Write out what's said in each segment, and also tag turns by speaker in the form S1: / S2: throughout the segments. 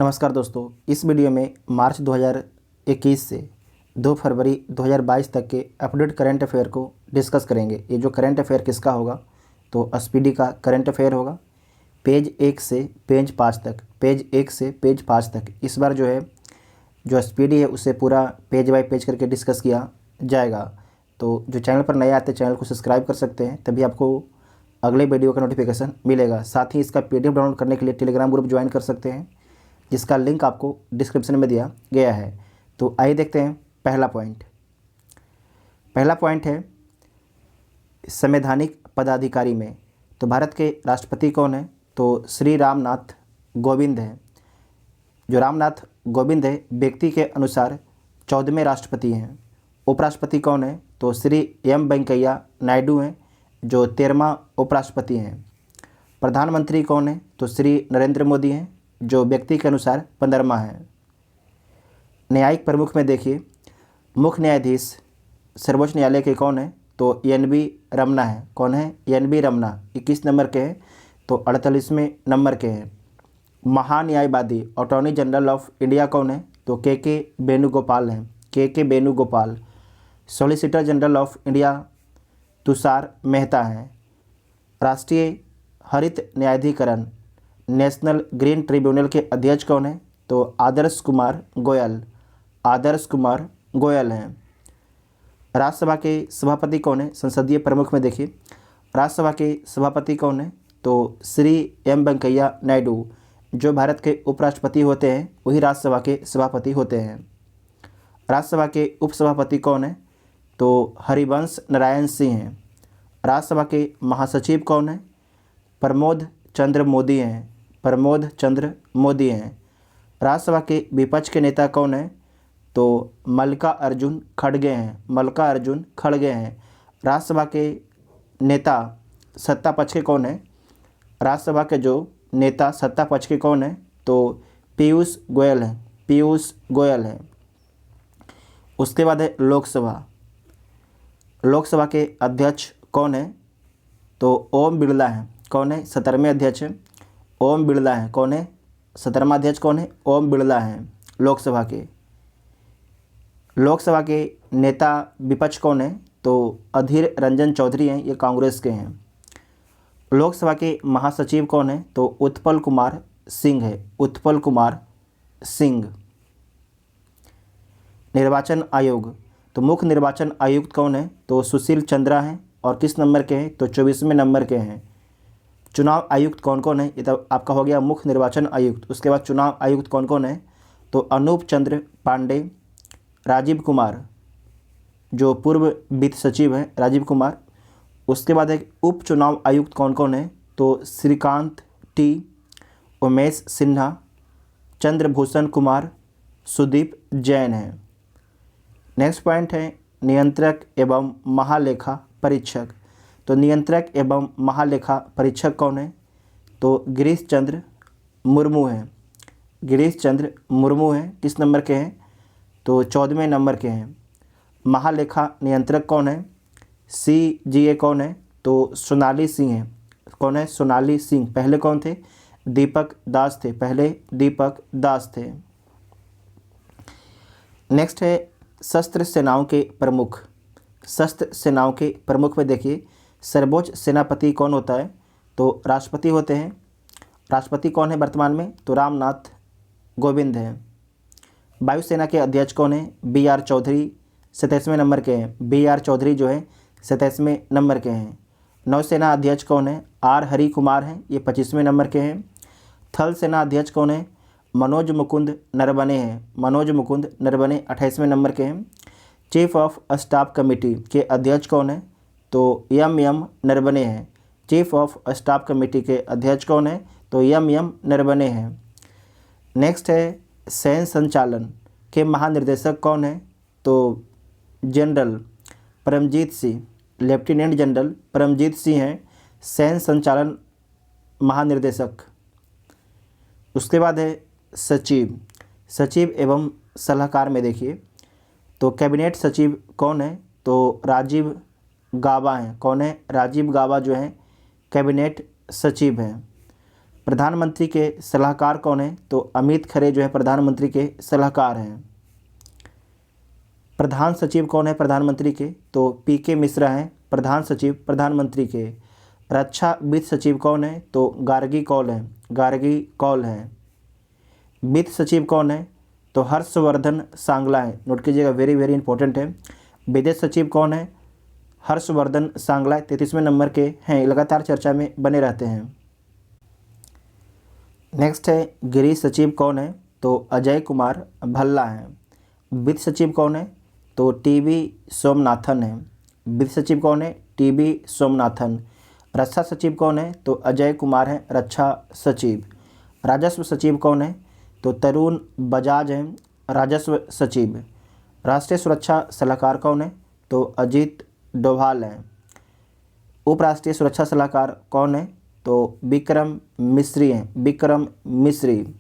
S1: नमस्कार दोस्तों, इस वीडियो में मार्च 2021 से 2 फरवरी 2022 तक के अपडेट करंट अफेयर को डिस्कस करेंगे। ये जो करंट अफेयर किसका होगा तो एसपीडी का करंट अफेयर होगा। पेज 1 से पेज 5 तक, पेज 1 से पेज 5 तक इस बार जो है जो एसपीडी है उसे पूरा पेज बाय पेज करके डिस्कस किया जाएगा। तो जो चैनल पर नए आते हैं चैनल को सब्सक्राइब कर सकते हैं, तभी आपको अगले वीडियो का नोटिफिकेशन मिलेगा। साथ ही इसका पीडीएफ डाउनलोड करने के लिए टेलीग्राम ग्रुप ज्वाइन कर सकते हैं, जिसका लिंक आपको डिस्क्रिप्शन में दिया गया है। तो आइए देखते हैं पहला पॉइंट है संवैधानिक पदाधिकारी में। तो भारत के राष्ट्रपति कौन है तो श्री रामनाथ कोविंद है। जो रामनाथ कोविंद है व्यक्ति के अनुसार 14वें राष्ट्रपति हैं। उपराष्ट्रपति कौन है तो श्री एम वेंकैया नायडू हैं, जो 13वां उपराष्ट्रपति हैं। प्रधानमंत्री कौन है तो श्री नरेंद्र मोदी हैं, जो व्यक्ति के अनुसार 15वां है। न्यायिक प्रमुख में देखिए, मुख्य न्यायाधीश सर्वोच्च न्यायालय के कौन है तो एन.वी. रमन्ना है। कौन है? एन.वी. रमन्ना 21 नंबर के हैं, तो 48वें नंबर के हैं। महान्यायवादी अटॉर्नी जनरल ऑफ इंडिया कौन है तो के वेणुगोपाल हैं, के Venugopal. Solicitor general of India Tushar Mehta हैं। राष्ट्रीय हरित न्यायाधिकरण नेशनल ग्रीन ट्रिब्यूनल के अध्यक्ष कौन है तो आदर्श कुमार गोयल हैं। राज्यसभा के सभापति कौन है? संसदीय प्रमुख में देखिए, राज्यसभा के सभापति कौन है तो श्री एम वेंकैया नायडू। जो भारत के उपराष्ट्रपति होते हैं वही राज्यसभा के सभापति होते हैं। राज्यसभा के उपसभापति कौन है तो हरिवंश नारायण सिंह हैं। राज्यसभा के महासचिव कौन है? प्रमोद चंद्र मोदी हैं। राज्यसभा के विपक्ष के नेता कौन है तो मल्लिकार्जुन खड़गे हैं। राज्यसभा के नेता सत्ता पक्ष के कौन है? राज्यसभा के जो नेता सत्ता पक्ष के कौन है तो पीयूष गोयल हैं। उसके बाद है लोकसभा के अध्यक्ष कौन है तो ओम बिरला हैं। कौन है? 17वें अध्यक्ष हैं ओम बिरला हैं। कौन है? 17वां अध्यक्ष कौन है? ओम बिरला हैं लोकसभा के नेता विपक्ष कौन है तो अधीर रंजन चौधरी हैं, ये कांग्रेस के हैं। लोकसभा के महासचिव कौन है तो उत्पल कुमार सिंह। निर्वाचन आयोग, तो मुख्य निर्वाचन आयुक्त कौन है तो सुशील चंद्रा हैं, और किस नंबर के हैं तो 24वें नंबर के हैं। चुनाव आयुक्त कौन कौन है? ये तो आपका हो गया मुख्य निर्वाचन आयुक्त। उसके बाद चुनाव आयुक्त कौन कौन है तो अनूप चंद्र पांडे, राजीव कुमार जो पूर्व वित्त सचिव हैं राजीव कुमार। उसके बाद एक उप चुनाव आयुक्त कौन कौन है तो श्रीकांत टी, उमेश सिन्हा, चंद्रभूषण कुमार, सुदीप जैन हैं। नेक्स्ट पॉइंट है नियंत्रक एवं महालेखा परीक्षक। तो नियंत्रक एवं महालेखा परीक्षक कौन है तो गिरीश चंद्र मुर्मू हैं। किस नंबर के हैं तो 14वें नंबर के हैं। महालेखा नियंत्रक कौन है? CGA कौन है तो सोनाली सिंह हैं। कौन है? सोनाली सिंह। पहले कौन थे? दीपक दास थे। नेक्स्ट है सशस्त्र सेनाओं के प्रमुख में देखिए, सर्वोच्च सेनापति कौन होता है तो राष्ट्रपति होते हैं। राष्ट्रपति कौन है वर्तमान में तो रामनाथ कोविंद हैं। वायुसेना के अध्यक्ष कौन है? BR चौधरी 27वें नंबर के हैं। BR चौधरी जो है 27वें नंबर के हैं। नौसेना अध्यक्ष कौन है? R हरि कुमार हैं, ये 25वें नंबर के हैं। थल सेना अध्यक्ष कौन है? मनोज मुकुंद नरवणे 28वें नंबर के हैं। चीफ ऑफ स्टाफ कमेटी के अध्यक्ष कौन है तो M नरवणे हैं। चीफ ऑफ स्टाफ कमेटी के अध्यक्ष कौन है तो M नरवणे हैं। नेक्स्ट है सैन्य संचालन के महानिर्देशक कौन है तो लेफ्टिनेंट जनरल परमजीत सिंह हैं सैन्य संचालन महानिर्देशक। उसके बाद है सचिव एवं सलाहकार में देखिए, तो कैबिनेट सचिव कौन है तो राजीव गाबा हैं। कौन है? राजीव गाबा जो हैं कैबिनेट सचिव हैं। प्रधानमंत्री के सलाहकार कौन है? तो अमित खरे जो है प्रधानमंत्री के सलाहकार हैं। प्रधान सचिव कौन है प्रधानमंत्री के? तो पीके मिश्रा हैं प्रधान सचिव प्रधानमंत्री के। रक्षा वित्त सचिव कौन है? तो गार्गी कौल हैं, गार्गी कौल हैं। वित्त सचिव कौन है? तो हर्षवर्धन सांगला है, नोट कीजिएगा, वेरी वेरी इंपॉर्टेंट है। विदेश सचिव कौन है? हर्षवर्धन सांगला 33वें नंबर के हैं, लगातार चर्चा में बने रहते हैं। नेक्स्ट है गृह सचिव कौन है? तो अजय कुमार भल्ला हैं। वित्त सचिव कौन है? तो टीबी सोमनाथन है। वित्त सचिव कौन है? टीबी सोमनाथन। रक्षा सचिव कौन है? तो अजय कुमार हैं रक्षा सचिव। राजस्व सचिव कौन है? तो तरुण बजाज हैं राजस्व सचिव। राष्ट्रीय सुरक्षा सलाहकार कौन है? तो अजीत डोभाल हैं। उपराष्ट्रीय सुरक्षा सलाहकार कौन है? तो विक्रम मिश्री हैं, विक्रम मिश्री।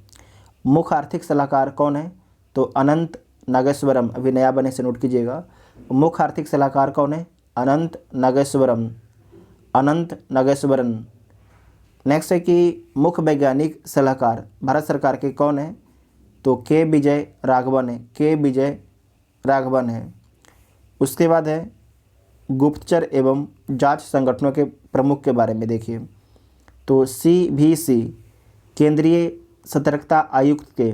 S1: मुख्य आर्थिक सलाहकार कौन है? तो अनंत नागेश्वरम, अभी नया बने से नोट कीजिएगा। मुख्य आर्थिक सलाहकार कौन है? अनंत नागेश्वरम, अनंत नागेश्वरन। नेक्स्ट है कि मुख्य वैज्ञानिक सलाहकार भारत सरकार के कौन है? तो के विजय राघवन है, के विजय राघवन है। उसके बाद है गुप्तचर एवं जांच संगठनों के प्रमुख के बारे में देखिए। तो CVC केंद्रीय सतर्कता आयुक्त के,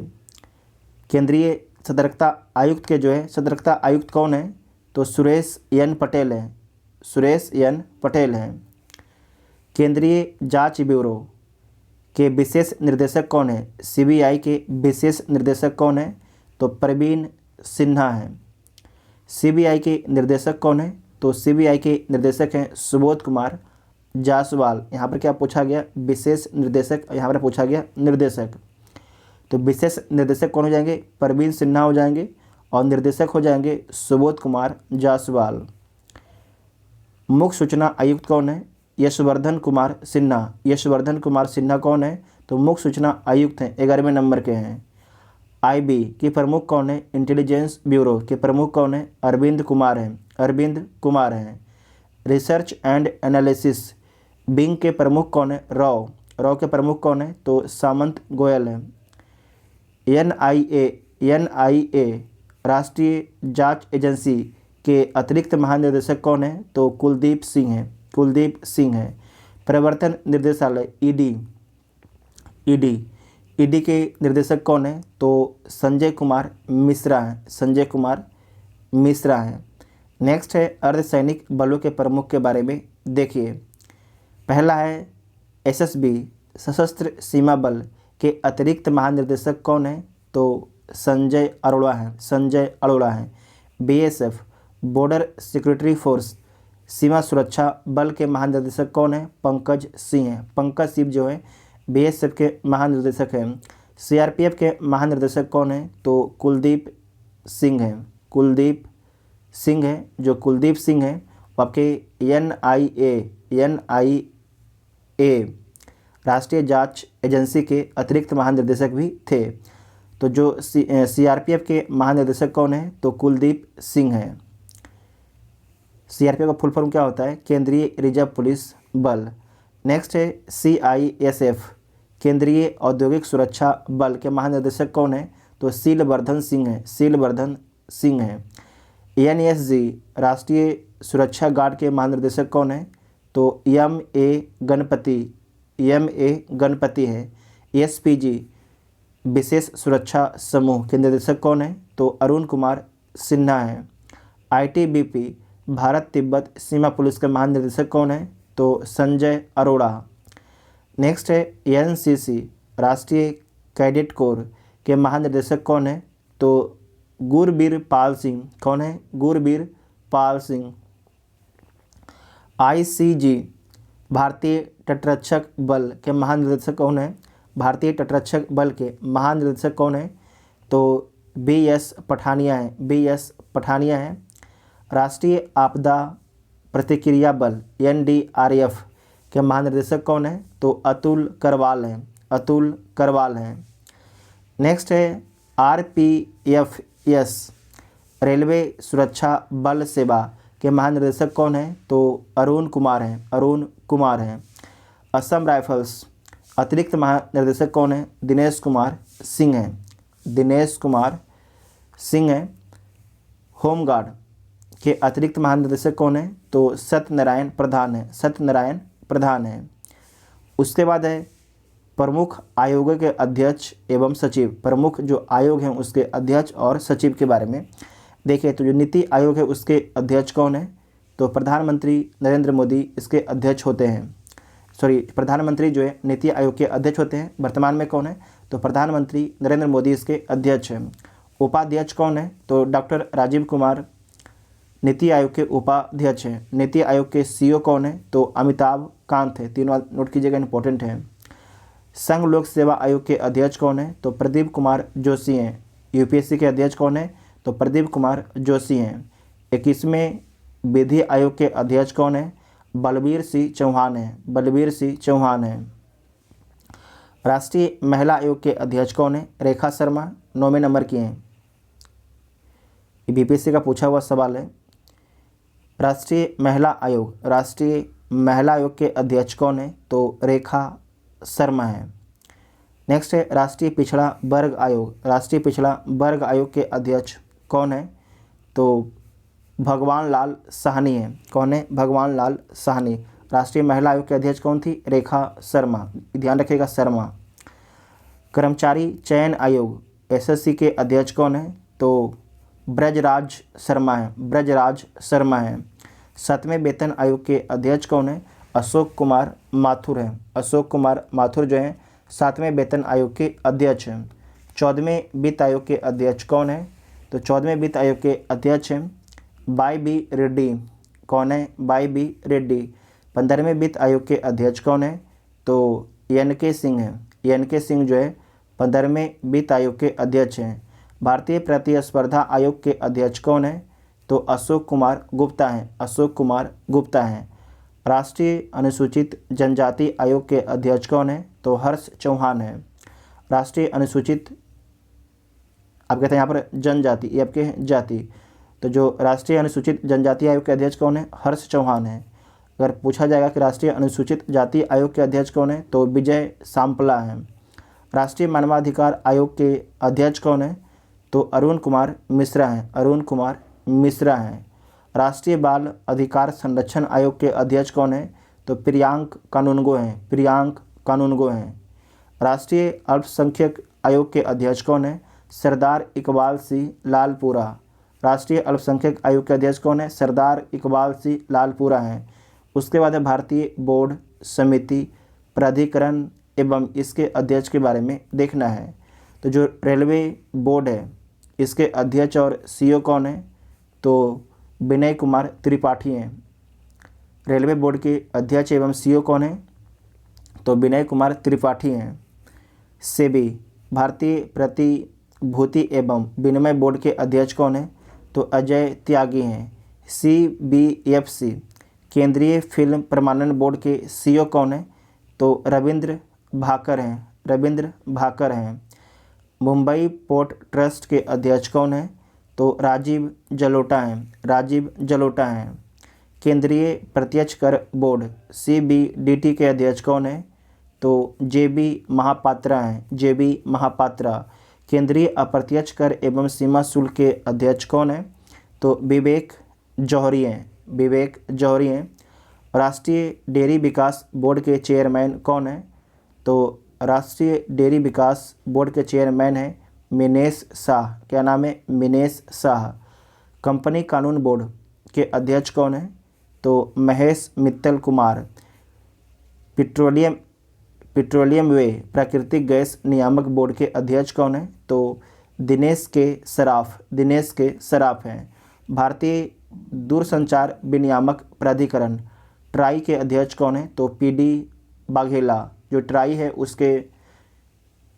S1: केंद्रीय सतर्कता आयुक्त के जो है सतर्कता आयुक्त कौन है? तो सुरेश एन पटेल हैं, सुरेश एन पटेल हैं। केंद्रीय जांच ब्यूरो के विशेष निर्देशक कौन है? CBI के विशेष निर्देशक कौन है? तो प्रवीण सिन्हा हैं। CBI के निर्देशक कौन है? तो CBI के निर्देशक हैं सुबोध कुमार जायसवाल। यहाँ पर क्या पूछा गया? विशेष निर्देशक, यहाँ पर पूछा गया निर्देशक। तो विशेष निर्देशक कौन हो जाएंगे? प्रवीण सिन्हा हो जाएंगे और निर्देशक हो जाएंगे सुबोध कुमार जायसवाल। मुख्य सूचना आयुक्त कौन है? यशवर्धन कुमार सिन्हा। यशवर्धन कुमार सिन्हा कौन है? तो मुख्य सूचना आयुक्त हैं, 11वें नंबर के हैं। IB के प्रमुख कौन है? इंटेलिजेंस ब्यूरो के प्रमुख कौन है? अरविंद कुमार हैं, अरविंद कुमार हैं। रिसर्च एंड एनालिसिस विंग के प्रमुख कौन है? राव, राव के प्रमुख कौन है? तो सामंत गोयल हैं। NIA राष्ट्रीय जांच एजेंसी के अतिरिक्त महानिदेशक कौन है? तो कुलदीप सिंह हैं, कुलदीप सिंह हैं। प्रवर्तन निर्देशालय ईडी के निर्देशक कौन है? तो संजय कुमार मिश्रा हैं, संजय कुमार मिश्रा हैं। नेक्स्ट है अर्धसैनिक बलों के प्रमुख के बारे में देखिए। पहला है SSB सशस्त्र सीमा बल के अतिरिक्त महानिदेशक कौन है? तो संजय अरोड़ा हैं, संजय अरोड़ा हैं। BSF बॉर्डर सिक्योरिटी फोर्स सीमा सुरक्षा बल के महानिदेशक कौन है? पंकज सिंह हैं, पंकज सिंह जो है BSF के महानिदेशक हैं। CRPF के महानिदेशक कौन है? तो कुलदीप सिंह हैं, कुलदीप सिंह हैं। जो कुलदीप सिंह हैं वो आपके NIA राष्ट्रीय जांच एजेंसी के अतिरिक्त महानिदेशक भी थे। तो जो CRPF के महानिदेशक कौन है? तो कुलदीप सिंह हैं। CRPF का फुल फॉर्म क्या होता है? केंद्रीय रिजर्व पुलिस बल। नेक्स्ट है CISF केंद्रीय औद्योगिक सुरक्षा बल के महानिदेशक कौन है? तो शीलवर्धन सिंह हैं, शीलवर्धन सिंह हैं। NSG राष्ट्रीय सुरक्षा गार्ड के महानिदेशक कौन है? तो MA गणपति है। SPG विशेष सुरक्षा समूह के निदेशक कौन है? तो अरुण कुमार सिन्हा हैं। ITBP भारत तिब्बत सीमा पुलिस के महानिदेशक कौन है? तो संजय अरोड़ा। नेक्स्ट है NCC राष्ट्रीय कैडेट कोर के महानिदेशक कौन है? तो गुरबीर पाल सिंह। कौन है? गुरबीर पाल सिंह। ICG भारतीय तटरक्षक बल के महानिदेशक कौन है? भारतीय तटरक्षक बल के महानिदेशक कौन है? तो BS पठानिया हैं, BS पठानिया हैं। राष्ट्रीय आपदा प्रतिक्रिया बल NDRF के महानिदेशक कौन है? तो अतुल करवाल हैं, अतुल करवाल हैं। नेक्स्ट है RPFS रेलवे सुरक्षा बल सेवा के महानिदेशक कौन है? तो अरुण कुमार हैं, अरुण कुमार हैं। असम राइफल्स अतिरिक्त महानिर्देशक कौन है? दिनेश कुमार सिंह हैं, दिनेश कुमार सिंह हैं। होमगार्ड के अतिरिक्त महानिदेशक कौन है? तो सत्यनारायण प्रधान है, सत्यनारायण प्रधान है। उसके बाद है प्रमुख आयोगों के अध्यक्ष एवं सचिव। प्रमुख जो आयोग हैं उसके अध्यक्ष और सचिव के बारे में देखिए, तो जो नीति आयोग है उसके अध्यक्ष कौन है? तो प्रधानमंत्री नरेंद्र मोदी इसके अध्यक्ष होते हैं। प्रधानमंत्री जो है नीति आयोग के अध्यक्ष होते हैं। वर्तमान में कौन है? तो प्रधानमंत्री नरेंद्र मोदी इसके अध्यक्ष हैं। उपाध्यक्ष कौन है? तो डॉक्टर राजीव कुमार नीति आयोग के उपाध्यक्ष हैं। नीति आयोग के सीईओ कौन है? तो अमिताभ कांत है। तीनों नोट कीजिएगा, इंपॉर्टेंट है। संघ लोक सेवा आयोग के अध्यक्ष कौन है? तो प्रदीप कुमार जोशी हैं। यूपीएससी के अध्यक्ष कौन है? तो प्रदीप कुमार जोशी हैं। 21वें विधि आयोग के अध्यक्ष कौन है? बलबीर सिंह चौहान है, बलबीर सिंह चौहान है। राष्ट्रीय महिला आयोग के अध्यक्ष कौन है? रेखा शर्मा 9वें नंबर की हैं। ये बीपीएससी का पूछा हुआ सवाल है। राष्ट्रीय महिला आयोग, राष्ट्रीय महिला आयोग के अध्यक्ष कौन है? तो रेखा शर्मा है। नेक्स्ट है राष्ट्रीय पिछड़ा वर्ग आयोग। राष्ट्रीय पिछड़ा वर्ग आयोग के अध्यक्ष कौन है? तो भगवान लाल साहनी है। कौन है? भगवान लाल साहनी। राष्ट्रीय महिला आयोग के अध्यक्ष कौन थी? रेखा शर्मा, ध्यान रखिएगा, शर्मा। कर्मचारी चयन आयोग एसएससी के अध्यक्ष कौन है? तो ब्रजराज शर्मा है, ब्रजराज शर्मा है। 7वें वेतन आयोग के अध्यक्ष कौन है? अशोक कुमार माथुर है, अशोक कुमार माथुर जो हैं 7वें वेतन आयोग के अध्यक्ष हैं। 14वें वित्त आयोग के अध्यक्ष कौन है? तो 14वें वित्त आयोग के अध्यक्ष हैं वाई बी रेड्डी। कौन है? Y B Reddy. 15वें वित्त आयोग के अध्यक्ष कौन है? तो एन के सिंह है, एन के सिंह जो है 15वें वित्त आयोग के अध्यक्ष हैं। भारतीय प्रतिस्पर्धा आयोग के अध्यक्ष कौन है? तो अशोक कुमार गुप्ता हैं, अशोक कुमार गुप्ता हैं। राष्ट्रीय अनुसूचित जनजाति आयोग के अध्यक्ष कौन है? तो हर्ष चौहान है। राष्ट्रीय अनुसूचित, आप कहते हैं यहाँ पर जनजाति, ये आपके जाति, तो जो राष्ट्रीय अनुसूचित जनजाति आयोग के अध्यक्ष कौन है? हर्ष चौहान है। अगर पूछा जाएगा कि राष्ट्रीय अनुसूचित जाति आयोग के अध्यक्ष कौन है? तो विजय सांपला हैं। राष्ट्रीय मानवाधिकार आयोग के अध्यक्ष कौन है? तो अरुण कुमार मिश्रा हैं, अरुण कुमार मिश्रा हैं। राष्ट्रीय बाल अधिकार संरक्षण आयोग के अध्यक्ष कौन है? तो प्रियांक कानूनगो हैं, प्रियांक कानूनगो हैं। राष्ट्रीय अल्पसंख्यक आयोग के अध्यक्ष कौन है? सरदार इकबाल सिंह लालपुरा। राष्ट्रीय अल्पसंख्यक आयोग के अध्यक्ष कौन है? सरदार इकबाल सिंह लालपुरा हैं। उसके बाद है भारतीय बोर्ड समिति प्राधिकरण एवं इसके अध्यक्ष के बारे में देखना है। तो जो रेलवे बोर्ड है इसके अध्यक्ष और सीईओ कौन है? तो विनय कुमार त्रिपाठी हैं। रेलवे बोर्ड के अध्यक्ष एवं सीईओ कौन है? तो विनय कुमार त्रिपाठी हैं। सेबी भारतीय प्रतिभूति एवं विनिमय बोर्ड के अध्यक्ष कौन है? तो अजय त्यागी हैं। CBFC केंद्रीय फिल्म प्रमाणन बोर्ड के सीईओ कौन है? तो रविंद्र भाकर हैं, रविंद्र भाकर हैं। मुंबई पोर्ट ट्रस्ट के अध्यक्ष कौन है? तो राजीव जलोटा हैं, राजीव जलोटा हैं। केंद्रीय प्रत्यक्ष कर बोर्ड CBDT के अध्यक्ष कौन है? तो JB महापात्रा हैं, JB महापात्रा। केंद्रीय अप्रत्यक्ष कर एवं सीमा शुल्क के अध्यक्ष कौन है? तो विवेक जौहरी हैं, विवेक जौहरी हैं। राष्ट्रीय डेयरी विकास बोर्ड के चेयरमैन कौन है? तो राष्ट्रीय डेयरी विकास बोर्ड के चेयरमैन हैं मिनेश शाह। क्या नाम है? मिनेश शाह। कंपनी कानून बोर्ड के अध्यक्ष कौन है? तो महेश मित्तल कुमार। पेट्रोलियम व प्राकृतिक गैस नियामक बोर्ड के अध्यक्ष कौन है? तो दिनेश के सराफ, दिनेश के सराफ हैं। भारतीय दूरसंचार विनियामक प्राधिकरण ट्राई के अध्यक्ष कौन है? तो PD बाघेला। जो ट्राई है उसके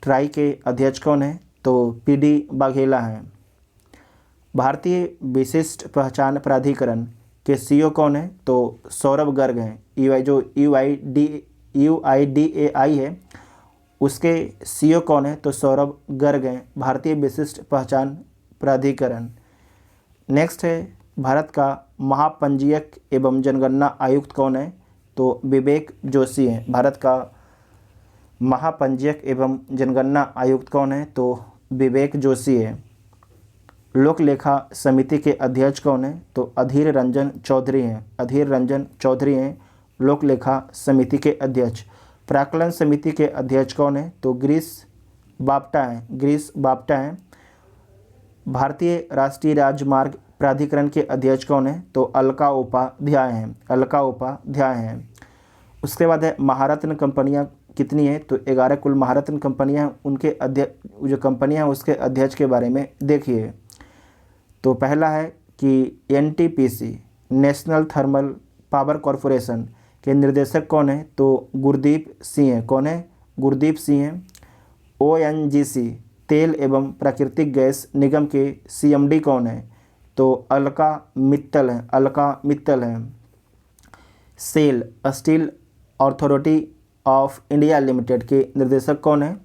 S1: ट्राई के अध्यक्ष कौन है? तो PD बाघेला हैं। भारतीय विशिष्ट पहचान प्राधिकरण के सीईओ कौन है? तो सौरभ गर्ग हैं। जो UIDAI है उसके सीईओ कौन है? तो सौरभ गर्ग हैं, भारतीय विशिष्ट पहचान प्राधिकरण। नेक्स्ट है भारत का महापंजीयक एवं जनगणना आयुक्त कौन है? तो विवेक जोशी हैं। भारत का महापंजीयक एवं जनगणना आयुक्त कौन है? तो विवेक जोशी है। लोक लेखा समिति के अध्यक्ष कौन है? तो अधीर रंजन चौधरी हैं। अधीर रंजन चौधरी हैं लोक लेखा समिति के अध्यक्ष। प्राक्कलन समिति के अध्यक्ष कौन है? तो गिरीश बापटा हैं। गिरीश बापटा हैं। भारतीय राष्ट्रीय राजमार्ग प्राधिकरण के अध्यक्ष कौन है? तो अलका उपाध्याय हैं। अलका उपाध्याय हैं। उसके बाद है महारत्न कंपनियां कितनी है? तो 11 कुल महारत्न कंपनियां हैं। उनके अध्यक्ष जो कंपनियां हैं उसके अध्यक्ष के बारे में देखिए। तो पहला है कि NTPC national thermal power corporation के निर्देशक कौन है? तो गुरदीप सिंह है। कौन है? गुरदीप सिंह हैं। ONGC तेल एवं प्राकृतिक गैस निगम के CMD कौन है? तो अलका मित्तल हैं। अलका मित्तल हैं। SAIL Steel Authority of India Limited के निर्देशक कौन है?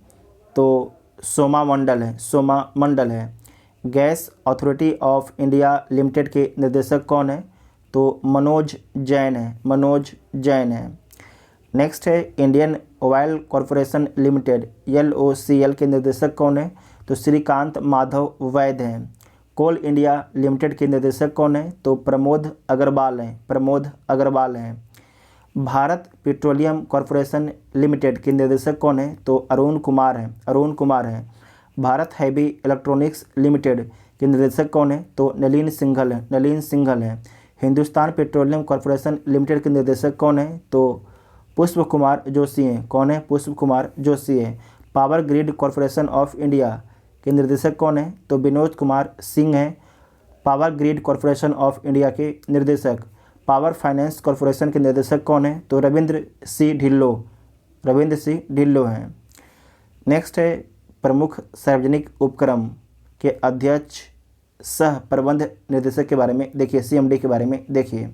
S1: तो सोमा मंडल है। सोमा मंडल है। Gas authority of India Limited के निर्देशक कौन है? तो मनोज जैन है। मनोज जैन है। नेक्स्ट है Indian oil corporation limited LOCL के निर्देशक कौन है? तो श्रीकांत माधव वैद्य हैं। कोल इंडिया लिमिटेड के निर्देशक कौन है? तो प्रमोद अग्रवाल हैं। प्रमोद अग्रवाल हैं। भारत पेट्रोलियम कॉरपोरेशन लिमिटेड के निर्देशक कौन है? तो अरुण कुमार हैं। अरुण कुमार हैं। भारत हैवी इलेक्ट्रॉनिक्स लिमिटेड के निर्देशक कौन है? तो नलिन सिंघल हैं। नलिन सिंघल हैं। हिंदुस्तान पेट्रोलियम कॉरपोरेशन लिमिटेड के निर्देशक कौन है? तो पुष्प कुमार जोशी हैं। कौन है? पुष्प कुमार जोशी हैं। Power grid corporation of India के निर्देशक कौन है? तो विनोद कुमार सिंह हैं। Power grid corporation of India के निर्देशक। पावर फाइनेंस कॉरपोरेशन के निर्देशक कौन है? तो रविंद्र सिंह ढिल्लो। रविंद्र सिंह ढिल्लो हैं। नेक्स्ट है प्रमुख सार्वजनिक उपक्रम के अध्यक्ष सह प्रबंध निर्देशक के बारे में देखिए। CMD के बारे में देखिए।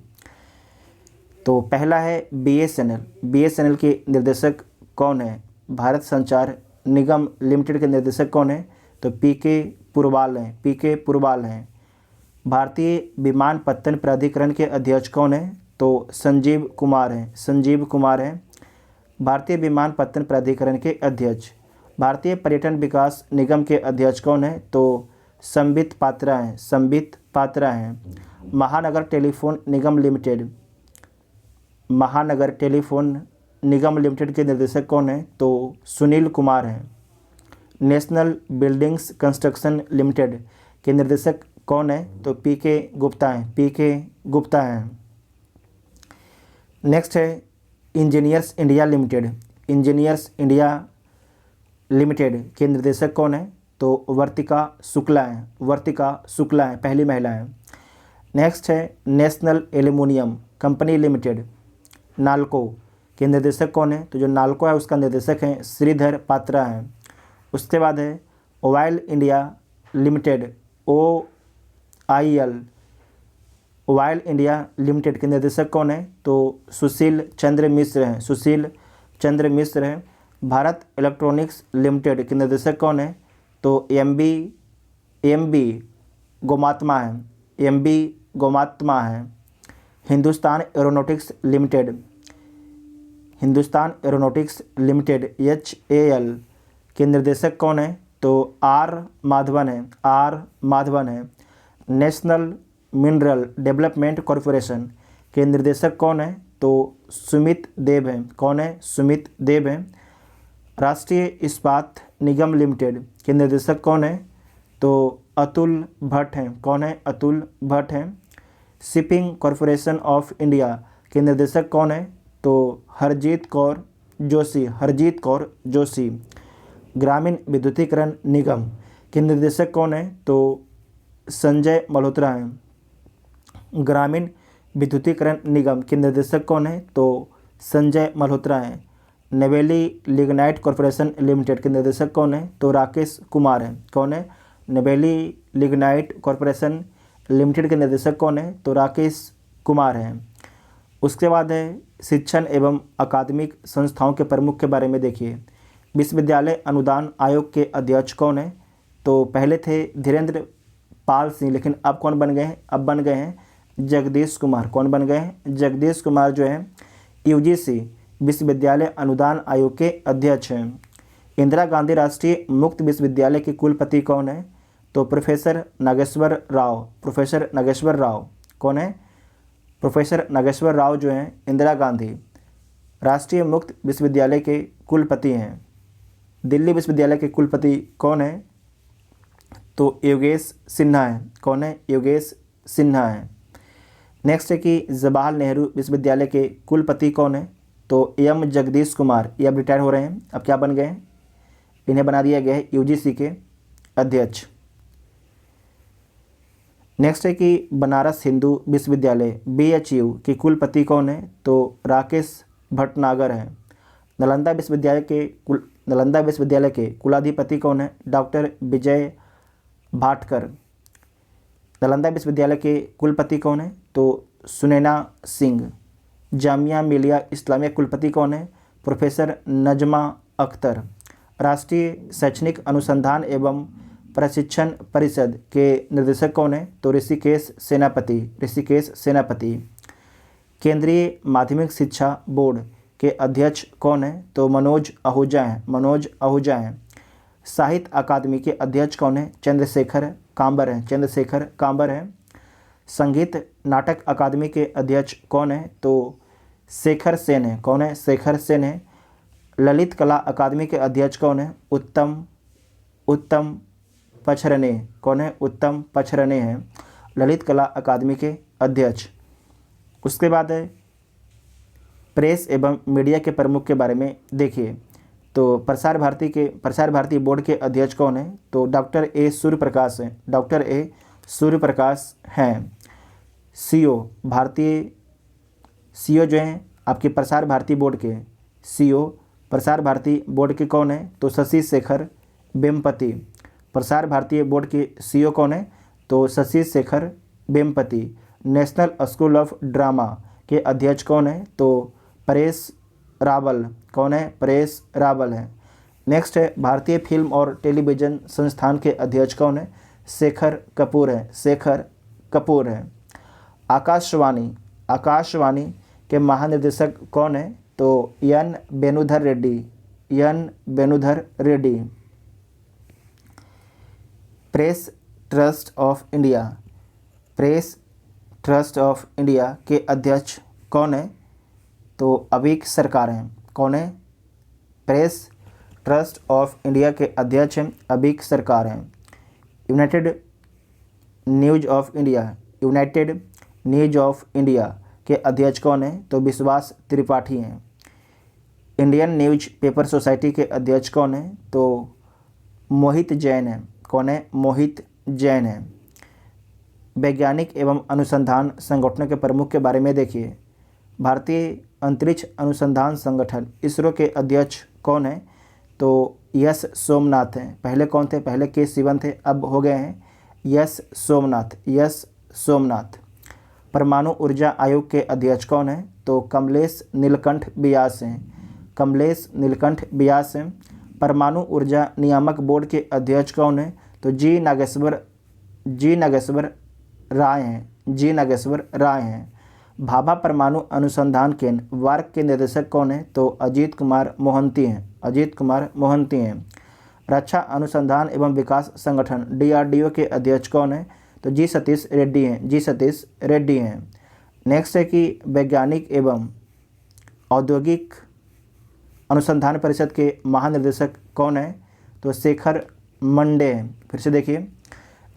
S1: तो पहला है BSNL। BSNL के निर्देशक कौन है? भारत संचार निगम लिमिटेड के निर्देशक कौन है? तो PK पुरवाल हैं। PK पुरवाल हैं। भारतीय विमानपत्तन प्राधिकरण के अध्यक्ष कौन है? तो संजीव कुमार हैं। संजीव कुमार हैं। भारतीय विमानपत्तन प्राधिकरण के अध्यक्ष। भारतीय पर्यटन विकास निगम के अध्यक्ष कौन है? तो संबित पात्रा हैं। संबित पात्रा हैं। महानगर टेलीफोन निगम लिमिटेड। महानगर टेलीफोन निगम लिमिटेड के निर्देशक कौन है? तो सुनील कुमार हैं। नेशनल बिल्डिंग्स कंस्ट्रक्शन लिमिटेड के निर्देशक कौन है? तो PK गुप्ता हैं। PK गुप्ता हैं। नेक्स्ट है engineers India limited. Engineers India Limited के निर्देशक कौन है? तो वर्तिका शुक्ला हैं। वर्तिका शुक्ला हैं। पहली महिला हैं। नेक्स्ट है national aluminium company limited NALCO के निर्देशक कौन है? तो जो नाल्को है उसका निर्देशक हैं श्रीधर पात्रा हैं। उसके बाद है oil India limited OIL oil India Limited के निर्देशक कौन है? तो सुशील चंद्र मिश्र हैं। सुशील चंद्र मिश्र हैं। भारत इलेक्ट्रॉनिक्स लिमिटेड के निर्देशक कौन है? तो MB गोमात्मा हैं। MB गोमात्मा हैं। Hindustan aeronautics limited. Hindustan aeronautics limited HAL के निर्देशक कौन है? तो R माधवन हैं। R माधवन हैं। नेशनल मिनरल डेवलपमेंट कॉरपोरेशन के निर्देशक कौन है? तो सुमित देव हैं। कौन है? सुमित देव हैं। राष्ट्रीय इस्पात निगम लिमिटेड के निर्देशक कौन है? तो अतुल भट्ट हैं। कौन है? अतुल भट्ट हैं। शिपिंग कॉरपोरेशन ऑफ इंडिया के निर्देशक कौन है? तो हरजीत कौर जोशी। हरजीत कौर जोशी। ग्रामीण विद्युतीकरण निगम के निर्देशक कौन है? तो संजय मल्होत्रा हैं। ग्रामीण विद्युतीकरण निगम के निर्देशक कौन है? तो संजय मल्होत्रा हैं। नवेली लिग्नाइट कॉरपोरेशन लिमिटेड के निर्देशक कौन है? तो राकेश कुमार हैं। कौन है? नवेली लिग्नाइट कॉरपोरेशन लिमिटेड के निर्देशक कौन है? तो राकेश कुमार हैं। उसके बाद है शिक्षण एवं अकादमिक संस्थाओं के प्रमुख के बारे में देखिए। विश्वविद्यालय अनुदान आयोग के अध्यक्ष कौन है? तो पहले थे धीरेन्द्र पाल सिंह, लेकिन अब कौन बन गए हैं? अब बन गए हैं जगदीश कुमार। कौन बन गए हैं? जगदीश कुमार जो है विश्वविद्यालय अनुदान आयोग के अध्यक्ष हैं? इंदिरा गांधी राष्ट्रीय मुक्त विश्वविद्यालय के कुलपति कौन है? तो प्रोफेसर नागेश्वर राव। प्रोफेसर नागेश्वर राव कौन है? प्रोफेसर नागेश्वर राव जो हैं इंदिरा गांधी राष्ट्रीय मुक्त विश्वविद्यालय के कुलपति हैं। दिल्ली विश्वविद्यालय के कुलपति कौन है? तो योगेश सिन्हा है। कौन है? योगेश सिन्हा है। नेक्स्ट है कि जवाहरलाल नेहरू विश्वविद्यालय के कुलपति कौन है? तो एम जगदीश कुमार। ये अब रिटायर हो रहे हैं, अब क्या बन गए हैं? इन्हें बना दिया गया है यूजीसी के अध्यक्ष। नेक्स्ट है कि बनारस हिंदू विश्वविद्यालय BHU के कुलपति कौन है? तो राकेश भटनागर हैं। नालंदा विश्वविद्यालय के कुलाधिपति कौन है? डॉक्टर विजय भाटकर। नालंदा विश्वविद्यालय के कुलपति कौन है? तो सुनैना सिंह। जामिया मिलिया इस्लामिया कुलपति कौन है? प्रोफेसर नजमा अख्तर। राष्ट्रीय शैक्षणिक अनुसंधान एवं प्रशिक्षण परिषद के निर्देशक कौन है? तो ऋषिकेश सेनापति। ऋषिकेश सेनापति। केंद्रीय माध्यमिक शिक्षा बोर्ड के अध्यक्ष कौन है? तो मनोज आहूजा हैं। मनोज आहूजा हैं। साहित्य अकादमी के अध्यक्ष कौन है? चंद्रशेखर कांबर हैं। चंद्रशेखर कांबर हैं। संगीत नाटक अकादमी के अध्यक्ष कौन है? तो शेखर सेन है। कौन है? शेखर सेन है। ललित कला अकादमी के अध्यक्ष कौन है? उत्तम पचरने। कौन है? उत्तम पचरने हैं ललित कला अकादमी के अध्यक्ष। उसके बाद है प्रेस एवं मीडिया के प्रमुख के बारे में देखिए। तो प्रसार भारती बोर्ड के अध्यक्ष कौन है? तो डॉक्टर ए सूर्यप्रकाश हैं। डॉक्टर ए सूर्यप्रकाश हैं। सीओ जो हैं आपके प्रसार भारती बोर्ड के सीओ प्रसार भारती बोर्ड के कौन है? तो शशि शेखर वेम्पति। प्रसार भारतीय बोर्ड के सीईओ कौन है? तो Shashi Shekhar Vempati. National school of drama के अध्यक्ष कौन है? तो परेश रावल। कौन है? परेश रावल है। नेक्स्ट है भारतीय फिल्म और टेलीविज़न संस्थान के अध्यक्ष कौन है? शेखर कपूर है। शेखर कपूर है। आकाशवाणी के महानिदेशक कौन है? तो N Venudhar Reddy. N Venudhar Reddy. Press Trust of India के अध्यक्ष कौन है? तो अवीक सरकार हैं। कौन है? प्रेस ट्रस्ट ऑफ इंडिया के अध्यक्ष हैं अवीक सरकार हैं। यूनाइटेड न्यूज़ ऑफ इंडिया के अध्यक्ष कौन है? तो विश्वास त्रिपाठी हैं। इंडियन न्यूज़ पेपर सोसाइटी के अध्यक्ष कौन है? तो मोहित जैन है। कौन है? मोहित जैन है। वैज्ञानिक एवं अनुसंधान संगठनों के प्रमुख के बारे में देखिए। भारतीय अंतरिक्ष अनुसंधान संगठन इसरो के अध्यक्ष कौन है? तो एस सोमनाथ हैं। पहले कौन थे? पहले के सिवन थे, अब हो गए हैं एस सोमनाथ। परमाणु ऊर्जा आयोग के अध्यक्ष कौन है? तो कमलेश नीलकंठ व्यास हैं। परमाणु ऊर्जा नियामक बोर्ड के अध्यक्ष कौन है? तो जी नागेश्वर राय हैं। भाभा परमाणु अनुसंधान केंद्र वार्क के निदेशक कौन है? तो अजीत कुमार मोहंती हैं। रक्षा अनुसंधान एवं विकास संगठन DRDO के अध्यक्ष कौन है? तो जी सतीश रेड्डी हैं। नेक्स्ट है कि वैज्ञानिक एवं औद्योगिक अनुसंधान परिषद के महानिदेशक कौन है? तो शेखर मंडे हैं। फिर से देखिए,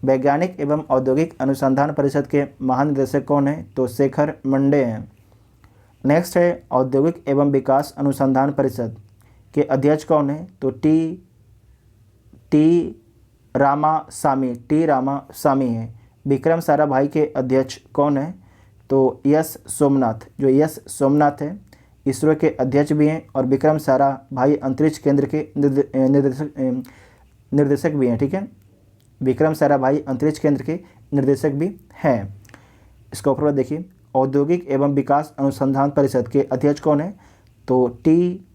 S1: वैज्ञानिक एवं औद्योगिक अनुसंधान परिषद के महानिदेशक कौन है? तो शेखर मंडे हैं। नेक्स्ट है औद्योगिक एवं विकास अनुसंधान परिषद के अध्यक्ष कौन है? तो टी रामासामी है। विक्रम साराभाई के अध्यक्ष कौन है? तो एस सोमनाथ है, इसरो के अध्यक्ष भी हैं और विक्रम साराभाई अंतरिक्ष केंद्र के निर्देशक भी हैं। ठीक है, विक्रम साराभाई अंतरिक्ष केंद्र के निर्देशक भी हैं। इसका ऊपर देखिए, औद्योगिक एवं विकास अनुसंधान परिषद के अध्यक्ष कौन है? तो टी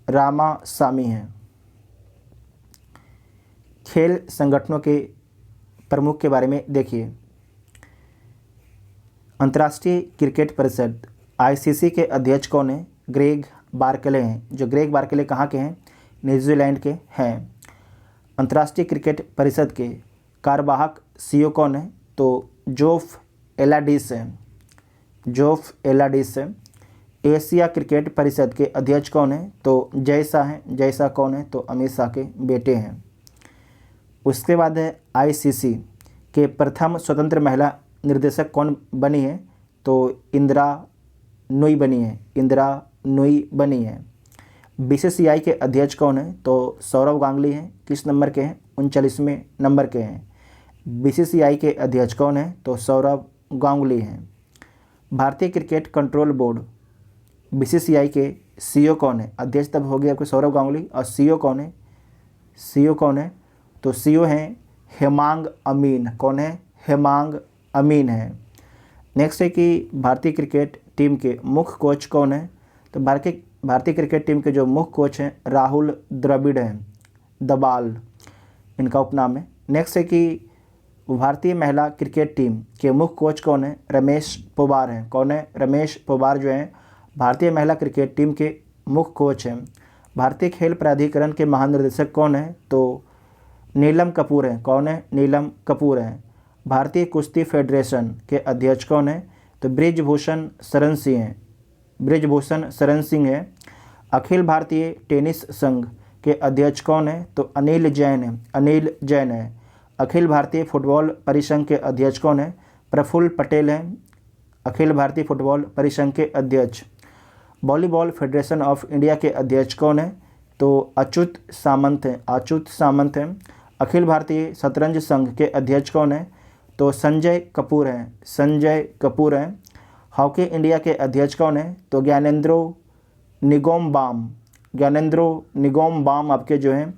S1: रामासामी हैं। खेल संगठनों के प्रमुख के बारे में देखिए। अंतर्राष्ट्रीय क्रिकेट परिषद ICC के अध्यक्ष कौन है? ग्रेग बार्कले हैं। जो ग्रेग बार्कले कहाँ के हैं? न्यूजीलैंड के हैं। अंतर्राष्ट्रीय क्रिकेट परिषद के कार्यवाहक सीईओ कौन है? तो जोफ एलाडिस है। जोफ एलाडिस है। एशिया क्रिकेट परिषद के अध्यक्ष कौन है? तो जय शाह हैं। जय शाह कौन है? तो अमित शाह के बेटे हैं। उसके बाद है आईसीसी के प्रथम स्वतंत्र महिला निर्देशक कौन बनी है? तो इंदिरा नूई बनी है। इंदिरा नूई बनी है। बीसीसीआई के अध्यक्ष कौन है? तो सौरव गांगुली हैं। किस नंबर के हैं? 39वें नंबर के हैं। बीसीसीआई के अध्यक्ष कौन है? तो सौरव गांगुली हैं। भारतीय क्रिकेट कंट्रोल बोर्ड बीसीसीआई के सीईओ कौन है? अध्यक्ष तब हो गया आपके सौरव गांगुली, और सीईओ कौन है? सीईओ कौन है? तो सीईओ हैं हेमांग अमीन। कौन है? हेमांग अमीन है। नेक्स्ट है कि भारतीय क्रिकेट टीम के मुख्य कोच कौन है? तो भारतीय क्रिकेट टीम के जो मुख्य कोच हैं राहुल द्रविड़ हैं। दबाल इनका उपनाम है। नेक्स्ट है कि भारतीय महिला क्रिकेट टीम के मुख्य कोच कौन है? रमेश पोबार हैं। कौन है? रमेश पोबार जो हैं भारतीय महिला क्रिकेट टीम के मुख्य कोच हैं। भारतीय खेल प्राधिकरण के महानिदेशक कौन है? तो नीलम कपूर हैं। कौन है? नीलम कपूर हैं। भारतीय कुश्ती फेडरेशन के अध्यक्ष कौन है? तो ब्रिजभूषण शरण सिंह हैं। ब्रिजभूषण शरण सिंह है। अखिल भारतीय टेनिस संघ के अध्यक्ष कौन है? तो अनिल जैन है। अनिल जैन है। अखिल भारतीय फुटबॉल परिसंघ के अध्यक्ष कौन है? प्रफुल्ल पटेल हैं। अखिल भारतीय फुटबॉल परिसंघ के अध्यक्ष। वॉलीबॉल फेडरेशन ऑफ इंडिया के अध्यक्ष कौन है? तो अच्युत सामंत हैं। अच्युत सामंत हैं। अखिल भारतीय शतरंज संघ के अध्यक्ष कौन है? तो संजय कपूर हैं। संजय कपूर हैं। हॉकी इंडिया के अध्यक्ष कौन है? तो ज्ञानेंद्रो निगोम्बाम। ज्ञानेंद्रो निगोम्बाम आपके जो हैं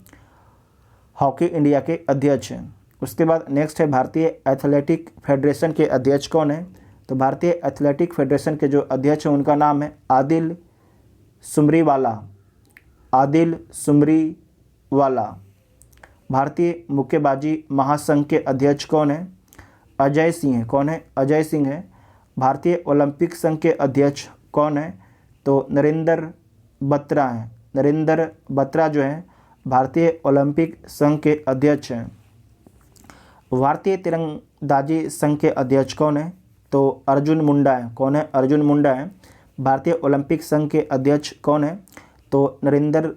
S1: हॉकी इंडिया के अध्यक्ष हैं। उसके बाद नेक्स्ट है भारतीय एथलेटिक फेडरेशन के अध्यक्ष कौन है? तो भारतीय एथलेटिक फेडरेशन के जो अध्यक्ष हैं उनका नाम है आदिल सुमरीवाला। आदिल सुमरीवाला। भारतीय मुक्केबाजी महासंघ के अध्यक्ष कौन है? अजय सिंह है। कौन है? अजय सिंह है। भारतीय ओलंपिक संघ के अध्यक्ष कौन है? तो नरेंद्र बत्रा हैं। नरेंद्र बत्रा जो हैं भारतीय ओलंपिक संघ के अध्यक्ष हैं। भारतीय तीरंदाजी संघ के अध्यक्ष कौन है? तो अर्जुन मुंडा है। कौन है? अर्जुन मुंडा है। भारतीय ओलंपिक संघ के अध्यक्ष कौन है? तो नरेंद्र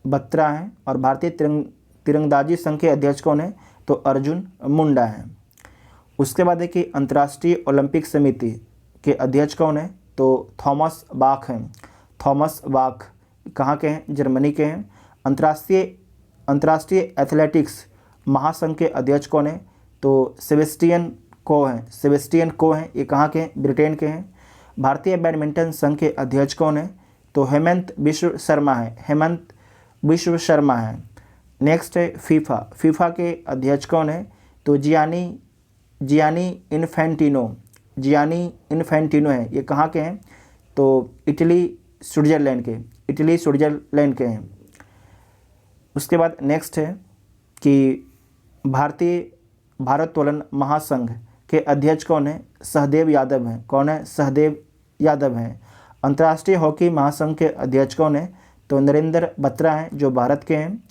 S1: बत्रा हैं। और भारतीय तीरंदाजी संघ के अध्यक्ष कौन है? तो अर्जुन मुंडा हैं। उसके बाद है कि अंतर्राष्ट्रीय ओलंपिक समिति के अध्यक्ष कौन है? तो थॉमस बाख हैं। थॉमस बाख कहाँ के हैं? जर्मनी के हैं। अंतर्राष्ट्रीय एथलेटिक्स महासंघ के अध्यक्ष कौन है? तो सेबेस्टियन को हैं। सेबेस्टियन को हैं। ये कहाँ के हैं? ब्रिटेन के हैं। भारतीय बैडमिंटन संघ के अध्यक्ष कौन है? तो हेमंत विश्व शर्मा है। हेमंत विश्व शर्मा है। नेक्स्ट है फीफा। फीफा के अध्यक्ष कौन है? तो जियानी इन्फेंटिनो। जियानी इन्फेंटिनो है। ये कहाँ के हैं? तो इटली स्विट्ज़रलैंड के। इटली स्विट्ज़रलैंड के हैं। उसके बाद नेक्स्ट है कि भारतीय भारोत्तोलन महासंघ के अध्यक्ष कौन है? सहदेव यादव हैं। कौन है? सहदेव यादव हैं। अंतर्राष्ट्रीय हॉकी महासंघ के अध्यक्ष कौन है? तो नरेंद्र बत्रा हैं जो भारत के हैं।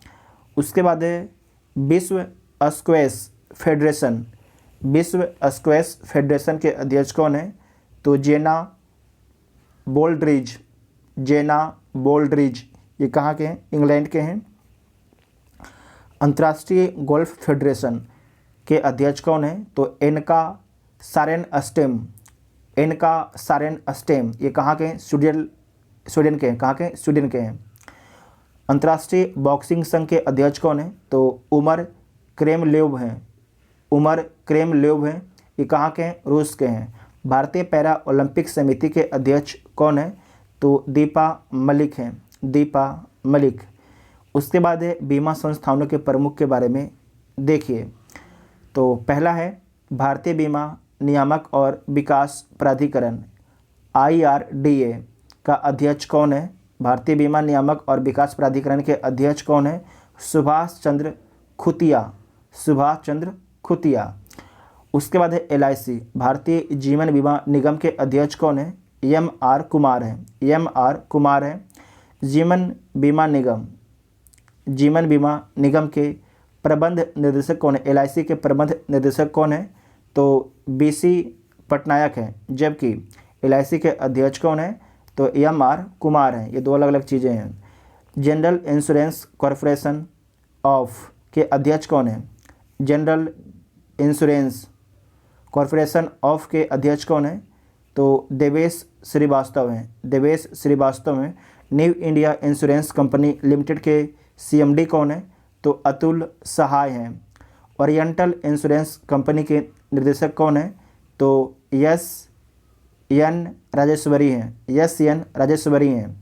S1: उसके बाद है विश्व स्क्वैश फेडरेशन। विश्व स्क्वैश फेडरेशन के अध्यक्ष कौन है? तो जेना बोल्ड्रिज। जेना बोल्ड्रिज। ये कहाँ के हैं? इंग्लैंड के हैं। अंतर्राष्ट्रीय गोल्फ फेडरेशन के अध्यक्ष कौन है? तो एनका सारेन अस्टेम। एनका सारेन अस्टेम। ये कहाँ के हैं? स्वीडन के हैं। कहाँ के हैं? स्वीडन के हैं। अंतर्राष्ट्रीय बॉक्सिंग संघ के अध्यक्ष कौन है? तो उमर क्रेमलेव हैं। उमर क्रेमलेव हैं। ये कहाँ के हैं? रूस के हैं। भारतीय पैरा ओलंपिक समिति के अध्यक्ष कौन है? तो दीपा मलिक हैं। दीपा मलिक। उसके बाद है बीमा संस्थानों के प्रमुख के बारे में देखिए। तो पहला है भारतीय बीमा नियामक और विकास प्राधिकरण IRDA का अध्यक्ष कौन है? भारतीय बीमा नियामक और विकास प्राधिकरण के अध्यक्ष कौन है? सुभाष चंद्र खुतिया। सुभाष चंद्र खुतिया। उसके बाद है LIC भारतीय जीवन बीमा निगम के अध्यक्ष कौन है? MR कुमार हैं। MR कुमार हैं। जीवन बीमा निगम, जीवन बीमा निगम के प्रबंध निर्देशक कौन है? एलआईसी के प्रबंध निर्देशक कौन है? तो बीसी पटनायक हैं, जबकि एलआईसी के अध्यक्ष कौन है? तो एमआर कुमार हैं। ये दो अलग अलग चीज़ें हैं। जनरल इंश्योरेंस कॉरपोरेशन ऑफ के अध्यक्ष कौन है? जनरल इंश्योरेंस कॉरपोरेशन ऑफ के अध्यक्ष कौन है? तो देवेश श्रीवास्तव हैं, देवेश श्रीवास्तव हैं। New India insurance company limited के सीएमडी कौन है? तो अतुल सहाय हैं। ओरिएंटल इंश्योरेंस कंपनी के निर्देशक कौन है? तो एस एन राजेश्वरी हैं, एस एन राजेश्वरी हैं।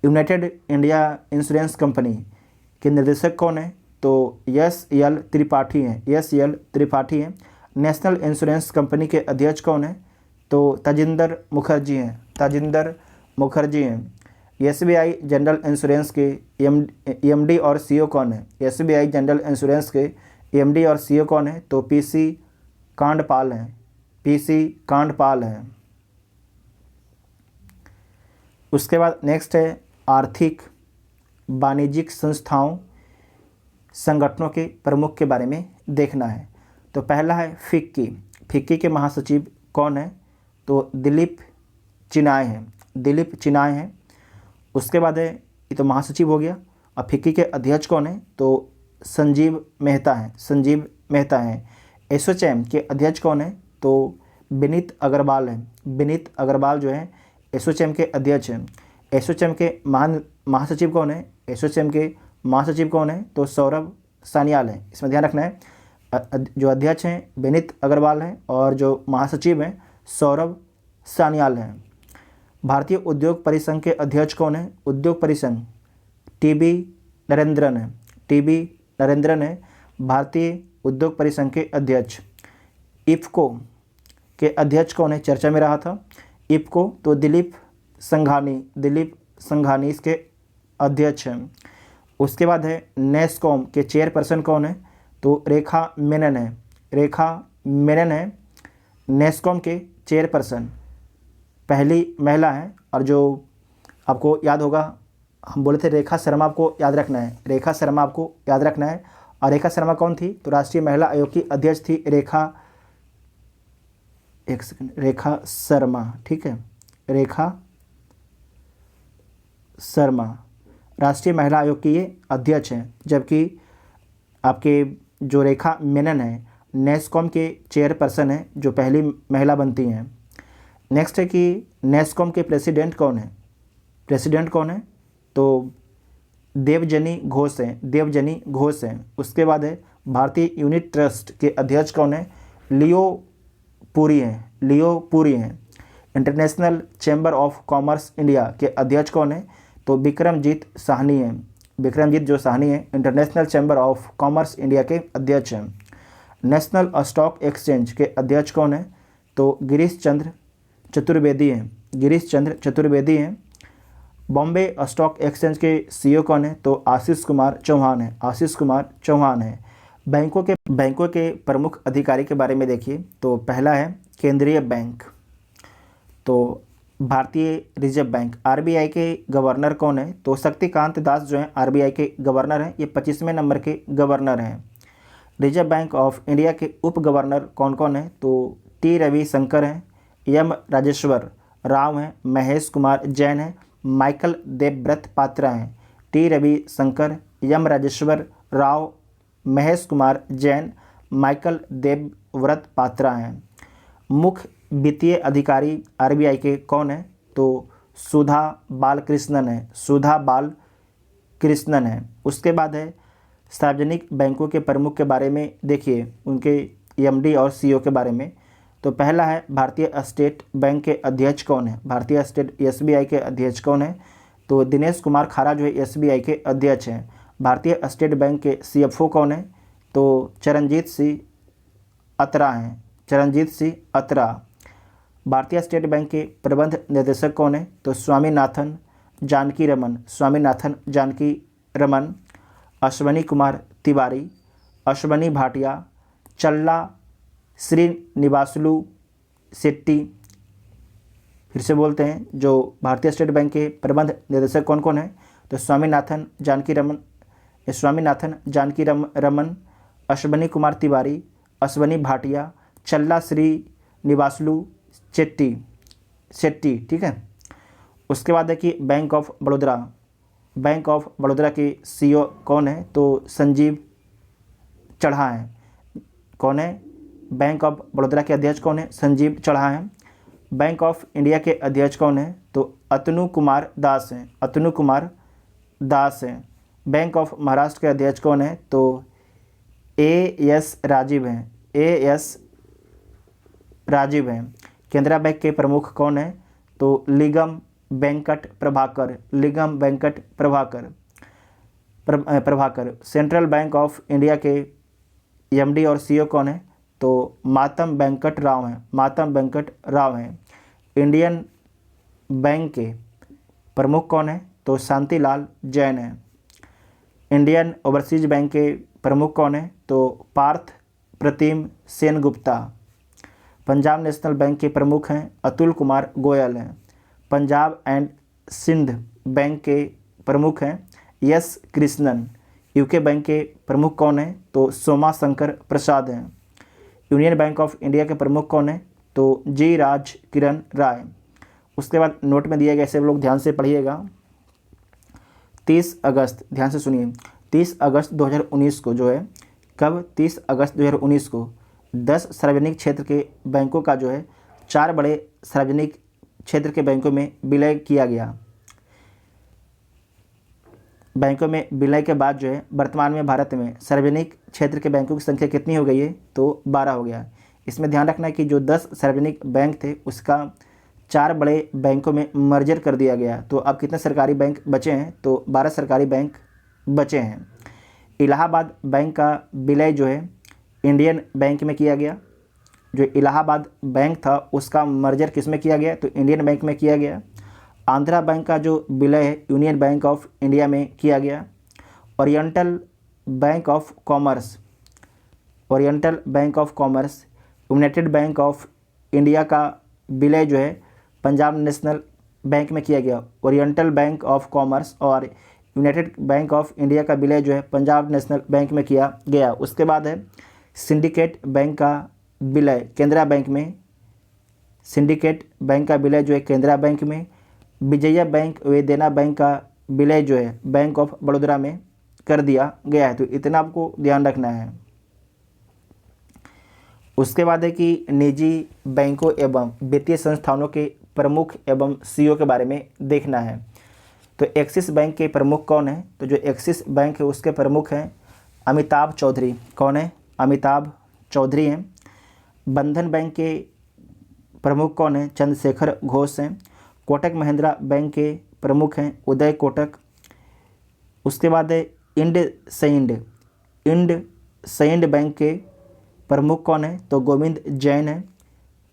S1: यूनाइटेड इंडिया इंश्योरेंस कंपनी के निर्देशक कौन है? तो एस एल त्रिपाठी हैं, एस एल त्रिपाठी हैं। नेशनल इंश्योरेंस कंपनी के अध्यक्ष कौन है? तो तजिंदर मुखर्जी हैं, तजिंदर मुखर्जी हैं। एसबीआई जनरल इंश्योरेंस के एमडी और सीईओ कौन है? एसबीआई जनरल इंश्योरेंस के एमडी और सीईओ कौन है? तो पीसी कांडपाल हैं, पीसी कांडपाल हैं। उसके बाद नेक्स्ट है आर्थिक वाणिज्यिक संस्थाओं संगठनों के प्रमुख के बारे में देखना है। तो पहला है फिक्की, फिक्की के महासचिव कौन है? तो दिलीप चिनाय हैं, दिलीप चिनाय हैं। उसके बाद है, ये तो महासचिव हो गया। और फिक्की के अध्यक्ष कौन है? तो संजीव मेहता हैं, संजीव मेहता हैं। एसोचैम के अध्यक्ष कौन है? तो विनीत अग्रवाल हैं, विनीत अग्रवाल जो है एसोचैम के अध्यक्ष हैं। एसोचैम के महासचिव कौन है? एसोचैम के महासचिव कौन है? तो सौरभ सान्याल हैं। इसमें ध्यान रखना है, जो अध्यक्ष हैं विनीत अग्रवाल हैं और जो महासचिव हैं सौरभ सान्याल हैं। भारतीय उद्योग परिसंघ के अध्यक्ष कौन है? उद्योग परिसंघ टीबी नरेंद्रन है, टीबी नरेंद्रन है भारतीय उद्योग परिसंघ के अध्यक्ष। इफ्को के अध्यक्ष कौन है? चर्चा में रहा था इफ्को, तो दिलीप संघानी, दिलीप संघानी इसके अध्यक्ष हैं। उसके बाद है नेस्कॉम के चेयरपर्सन कौन है? तो रेखा मेनन है, रेखा मेनन है नेस्कॉम के चेयरपर्सन, पहली महिला है। और जो आपको याद होगा, हम बोले थे रेखा शर्मा आपको याद रखना है, रेखा शर्मा आपको याद रखना है। और रेखा शर्मा कौन थी? तो राष्ट्रीय महिला आयोग की अध्यक्ष थी रेखा, एक सेकंड, रेखा शर्मा, ठीक है, रेखा शर्मा राष्ट्रीय महिला आयोग की ये अध्यक्ष हैं। जबकि आपके जो रेखा मेनन है नेस्कॉम के चेयरपर्सन हैं, जो पहली महिला बनती हैं। नेक्स्ट है कि नेस्कॉम के प्रेसिडेंट कौन है? प्रेसिडेंट कौन है? तो देवजनी घोष हैं, देवजनी घोष हैं। उसके बाद है भारतीय यूनिट ट्रस्ट के अध्यक्ष कौन है? लियो पुरी हैं, लियो पुरी हैं। International chamber of commerce India के अध्यक्ष कौन है? तो विक्रमजीत साहनी हैं, विक्रमजीत जो साहनी हैं international chamber of commerce India के अध्यक्ष हैं। नेशनल स्टॉक एक्सचेंज के अध्यक्ष कौन है? तो गिरीश चंद्र चतुर्वेदी हैं, गिरीश चंद्र चतुर्वेदी हैं। बॉम्बे स्टॉक एक्सचेंज के सीईओ कौन है? तो आशीष कुमार चौहान है, आशीष कुमार चौहान है। बैंकों के प्रमुख अधिकारी के बारे में देखिए। तो पहला है केंद्रीय बैंक, तो भारतीय रिजर्व बैंक, आरबीआई के गवर्नर कौन है? तो शक्तिकांत दास जो हैं आरबीआई के गवर्नर हैं, ये 25वें नंबर के गवर्नर हैं। रिजर्व बैंक ऑफ इंडिया के उप गवर्नर कौन कौन है? तो टी रविशंकर हैं, एम राजेश्वर राव हैं, महेश कुमार जैन हैं, माइकल देवव्रत पात्रा हैं। T Ravishankar, M Rajeshwar Rao, Mahesh Kumar Jain, Michael Debabrata Patra हैं। मुख्य वित्तीय अधिकारी आरबीआई के कौन है? तो सुधा बालकृष्णन है, सुधा बालकृष्णन है। उसके बाद है सार्वजनिक बैंकों के प्रमुख के बारे में देखिए, उनके एमडी और सीईओ के बारे में। तो पहला है भारतीय स्टेट बैंक के अध्यक्ष कौन है? भारतीय स्टेट एसबीआई के अध्यक्ष कौन है? तो दिनेश कुमार खारा जो है एसबीआई के अध्यक्ष हैं। भारतीय स्टेट बैंक के सीएफओ कौन है? तो चरणजीत सिंह अतरा हैं, चरणजीत सिंह अतरा। भारतीय स्टेट बैंक के प्रबंध निर्देशक कौन है? तो स्वामीनाथन जानकी रमन, स्वामीनाथन जानकी रमन। अश्वनी कुमार तिवारी, अश्वनी भाटिया, चल्ला श्रीनिवासलू शेट्टी। फिर से बोलते हैं, जो भारतीय स्टेट बैंक के प्रबंध निर्देशक कौन कौन है? तो स्वामीनाथन जानकी रमन, अश्वनी कुमार तिवारी, अश्वनी भाटिया, चल्ला श्रीनिवासलू शेट्टी, ठीक है। उसके बाद है कि बैंक ऑफ बड़ौदा के CEO कौन है, तो संजीव चढ़ा है। कौन है? बैंक ऑफ बड़ौदा के अध्यक्ष कौन है? संजीव चढ़ा है। बैंक ऑफ इंडिया के अध्यक्ष कौन है, तो अतनु कुमार दास है। बैंक ऑफ महाराष्ट्र के अध्यक्ष कौन है, तो AS राजीव हैं। केनरा बैंक के प्रमुख कौन है, तो Ligam Venkat Prabhakar. Central bank of India के MD और CEO कौन है, तो मातम वेंकट राव हैं। इंडियन बैंक के प्रमुख कौन है, तो शांतिलाल जैन है। इंडियन ओवरसीज बैंक के प्रमुख कौन है, तो पार्थ प्रतिम सेनगुप्ता। पंजाब नेशनल बैंक के प्रमुख हैं अतुल कुमार गोयल हैं। पंजाब एंड सिंध बैंक के प्रमुख हैं S कृष्णन। UK बैंक के प्रमुख कौन है, तो सोमा शंकर प्रसाद हैं। यूनियन बैंक ऑफ इंडिया के प्रमुख कौन है, तो G राज किरण राय। उसके बाद नोट में दिया गया, ऐसे लोग ध्यान से पढ़िएगा। 30 अगस्त, ध्यान से सुनिए, 30 अगस्त 2019 को जो है, कब? 30 अगस्त 2019 को 10 सार्वजनिक क्षेत्र के बैंकों का जो है 4 बड़े सार्वजनिक क्षेत्र के बैंकों में विलय किया गया। बैंकों में विलय के बाद जो है वर्तमान में भारत में सार्वजनिक क्षेत्र के बैंकों की संख्या कितनी हो गई है, तो 12 हो गया। इसमें ध्यान रखना है कि जो 10 सार्वजनिक बैंक थे उसका 4 बड़े बैंकों में मर्जर कर दिया गया। तो अब कितने सरकारी बैंक बचे हैं, तो 12 सरकारी बैंक बचे हैं। इलाहाबाद बैंक का विलय जो है इंडियन बैंक में किया गया। जो इलाहाबाद बैंक था उसका मर्जर किस में किया गया, तो इंडियन बैंक में किया गया। आंध्रा बैंक का जो विलय है यूनियन बैंक ऑफ इंडिया में किया गया। Oriental bank of commerce, United bank of India का विलय जो है पंजाब नेशनल बैंक में किया गया। ओरिएंटल बैंक ऑफ कॉमर्स और यूनाइटेड बैंक ऑफ इंडिया का विलय जो है पंजाब नेशनल बैंक में किया गया। उसके बाद है सिंडिकेट बैंक का विलय केनरा बैंक में। सिंडिकेट बैंक का विलय जो है केनरा बैंक में। विजया बैंक व देना बैंक का विलय जो है बैंक ऑफ बड़ौदा में कर दिया गया है। तो इतना आपको ध्यान रखना है। उसके बाद है कि निजी बैंकों एवं वित्तीय संस्थानों के प्रमुख एवं CEO के बारे में देखना है। तो एक्सिस बैंक के प्रमुख कौन है, तो जो एक्सिस बैंक है उसके प्रमुख हैं अमिताभ चौधरी। कौन है? अमिताभ चौधरी हैं। बंधन बैंक के प्रमुख कौन है? चंद्रशेखर घोष हैं। कोटक महिंद्रा बैंक के प्रमुख हैं उदय कोटक। उसके बाद है इंडसइंड बैंक के प्रमुख कौन है, तो गोविंद जैन है।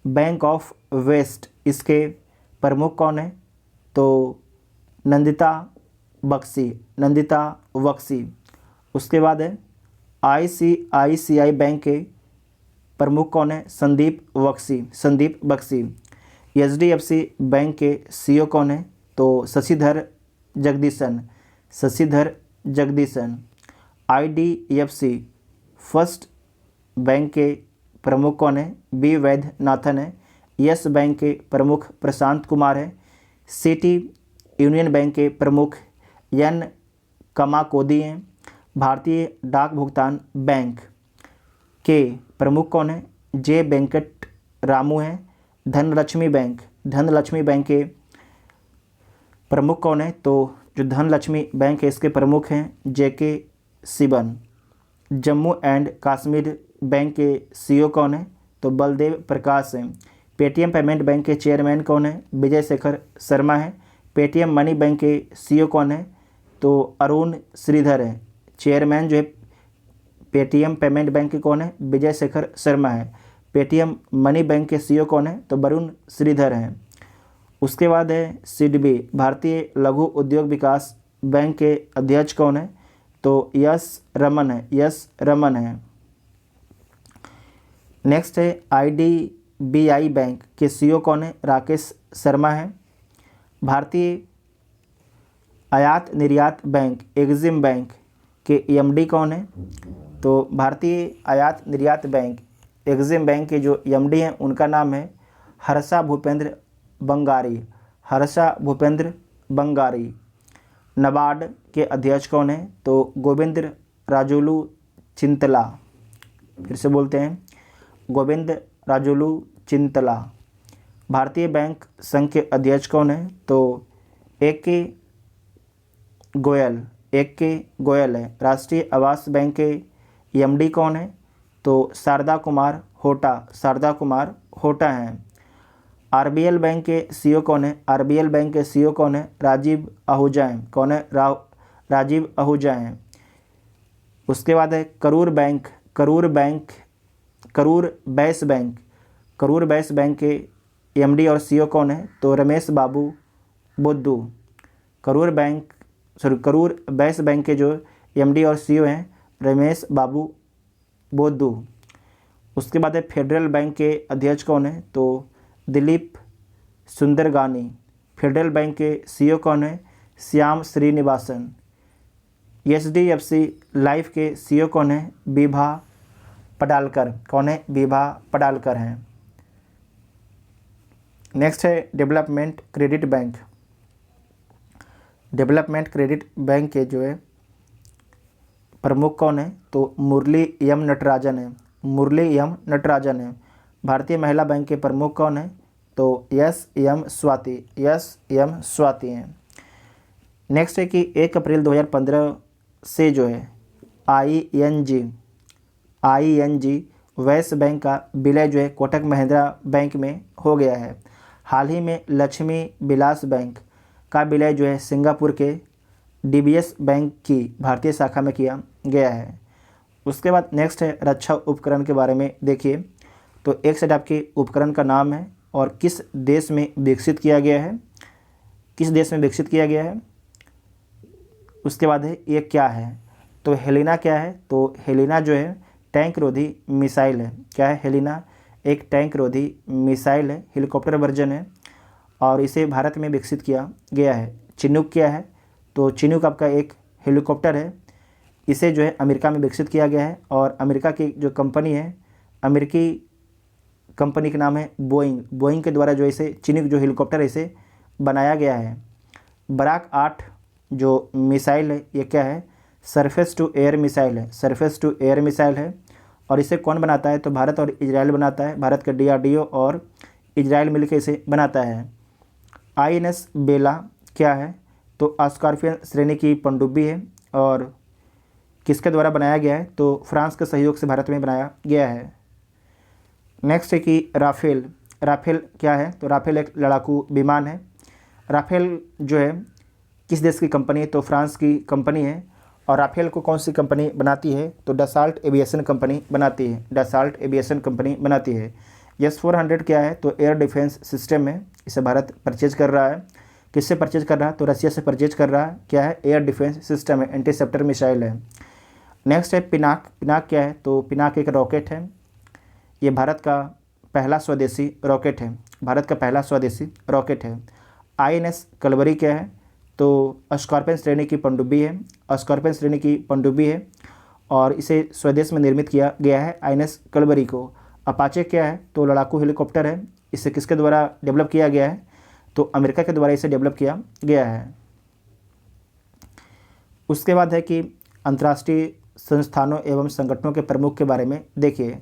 S1: बैंक ऑफ वेस्ट इसके प्रमुख कौन है, तो नंदिता बख्शी। उसके बाद है ICICI बैंक के प्रमुख कौन है, संदीप बख्शी। HDFC बैंक के CEO कौन है, तो Sashidhar Jagdishan. IDFC first bank के प्रमुख कौन है, B वैद्यनाथन है। यस बैंक के प्रमुख प्रशांत कुमार है। सिटी यूनियन बैंक के प्रमुख N कमाकोदी हैं। भारतीय डाक भुगतान बैंक के प्रमुख कौन है, J वेंकट रामू हैं। धनलक्ष्मी बैंक के प्रमुख कौन है, तो जो धनलक्ष्मी बैंक है इसके प्रमुख हैं JK Siban. Jammu and Kashmir bank के CEO कौन है, तो बलदेव प्रकाश हैं। पेटीएम पेमेंट बैंक के चेयरमैन कौन है, विजय शेखर शर्मा है। पेटीएम मनी बैंक के CEO कौन है, तो अरुण श्रीधर है। चेयरमैन जो है पेटीएम पेमेंट बैंक के कौन है, विजय शेखर शर्मा है। पेटीएम मनी बैंक के CEO कौन है, तो वरुण श्रीधर हैं। उसके बाद है सिडबी भारतीय लघु उद्योग विकास बैंक के अध्यक्ष कौन है, तो यस रमन है। नेक्स्ट है IDBI बैंक के CEO कौन है, राकेश शर्मा है। भारतीय आयात निर्यात बैंक एग्जिम बैंक के एमडी कौन है? तो भारतीय आयात निर्यात बैंक एग्जिम बैंक के जो एमडी हैं उनका नाम है हर्षा भूपेंद्र बंगारी। हर्षा भूपेंद्र बंगारी। नाबार्ड के अध्यक्ष कौन है? तो गोविंद राजुलू चिंतला। फिर से बोलते हैं, गोविंद राजुलू चिंतला। भारतीय बैंक संघ के अध्यक्ष कौन है? तो ए.के. गोयल। ए.के. गोयल है। राष्ट्रीय आवास बैंक के एमडी कौन है? तो शारदा कुमार होटा। शारदा कुमार होटा हैं। आरबीएल बैंक के सीईओ कौन है? आरबीएल बैंक के सीईओ कौन है? राजीव आहूजा हैं। कौन है? राजीव आहूजा हैं। उसके बाद है करूर बैंक। करूर बैस बैंक के एमडी और सीईओ कौन है? तो रमेश बाबू बुद्धू। करूर बैस बैंक के जो एमडी और सीईओ हैं रमेश बाबू बुद्धू। उसके बाद है फेडरल बैंक के अध्यक्ष कौन है? तो दिलीप सुंदरगानी। फेडरल बैंक के सीईओ कौन है? श्याम श्रीनिवासन। एचडीएफसी लाइफ के सीईओ कौन है? विभा पडालकर। कौन है? विभा पडालकर हैं। नेक्स्ट है development credit bank. Development credit bank के जो है प्रमुख कौन है? तो मुरली एम नटराजन है। मुरली एम नटराजन है। भारतीय महिला बैंक के प्रमुख कौन है? तो एस एम स्वाति हैं। नेक्स्ट है कि 1 अप्रैल 2015 से जो है आईएनजी वैस बैंक का विलय जो है कोटक महिंद्रा बैंक में हो गया है। हाल ही में लक्ष्मी विलास बैंक का विलय जो है सिंगापुर के डीबीएस बैंक की भारतीय शाखा में किया गया है। उसके बाद नेक्स्ट है रक्षा उपकरण के बारे में देखिए। तो एक सेट आपके उपकरण का नाम है और किस देश में विकसित किया गया है। किस देश में विकसित किया गया है। उसके बाद है ये क्या है। तो हेलिना क्या है? तो हेलिना जो है टैंक रोधी मिसाइल है। क्या है हेलिना? एक टैंक रोधी मिसाइल है, हेलीकॉप्टर वर्जन है और इसे भारत में विकसित किया गया है। चिनूक क्या है? तो चिनूक आपका एक हेलीकॉप्टर है, इसे जो है अमेरिका में विकसित किया गया है और अमेरिका की जो कंपनी है, अमेरिकी कंपनी का नाम है बोइंग। बोइंग के द्वारा जो इसे चिनूक जो हेलीकॉप्टर है इसे बनाया गया है। बराक 8 जो मिसाइल है ये क्या है? सरफेस टू एयर मिसाइल है। सरफेस टू एयर मिसाइल है और इसे कौन बनाता है? तो भारत और इजराइल बनाता है। भारत का डीआरडीओ और इजराइल मिलकर इसे बनाता है। आईएनएस बेला क्या है? तो स्कॉर्पियन श्रेणी की पनडुब्बी है और किसके द्वारा बनाया गया है? तो फ्रांस के सहयोग से भारत में बनाया गया है। नेक्स्ट है कि राफेल। राफेल क्या है? तो राफेल एक लड़ाकू विमान है। राफेल जो है किस देश की कंपनी है? तो फ्रांस की कंपनी है। और राफेल को कौन सी कंपनी बनाती है? तो डसाल्ट एविएशन कंपनी बनाती है। डसाल्ट एविएशन कंपनी बनाती है। S-400 क्या है? तो एयर डिफेंस सिस्टम है, इसे भारत परचेज कर रहा है। किससे परचेज कर रहा है? तो रसिया से परचेज कर रहा है। क्या है? एयर डिफेंस सिस्टम है, इंटरसेप्टर मिसाइल है। नेक्स्ट है पिनाक। पिनाक क्या है? तो पिनाक एक रॉकेट है, ये भारत का पहला स्वदेशी रॉकेट है। भारत का पहला स्वदेशी रॉकेट है। आईएनएस कलवरी क्या है? तो स्कॉर्पियन श्रेणी की पनडुब्बी है। स्कॉर्पियन श्रेणी की पनडुब्बी है और इसे स्वदेश में निर्मित किया गया है आईएनएस कलवरी को। अपाचे क्या है? तो लड़ाकू हेलीकॉप्टर है, इसे किसके द्वारा डेवलप किया गया है? तो अमेरिका के द्वारा इसे डेवलप किया गया है। उसके बाद है कि अंतर्राष्ट्रीय संस्थानों एवं संगठनों के प्रमुख के बारे में देखिए।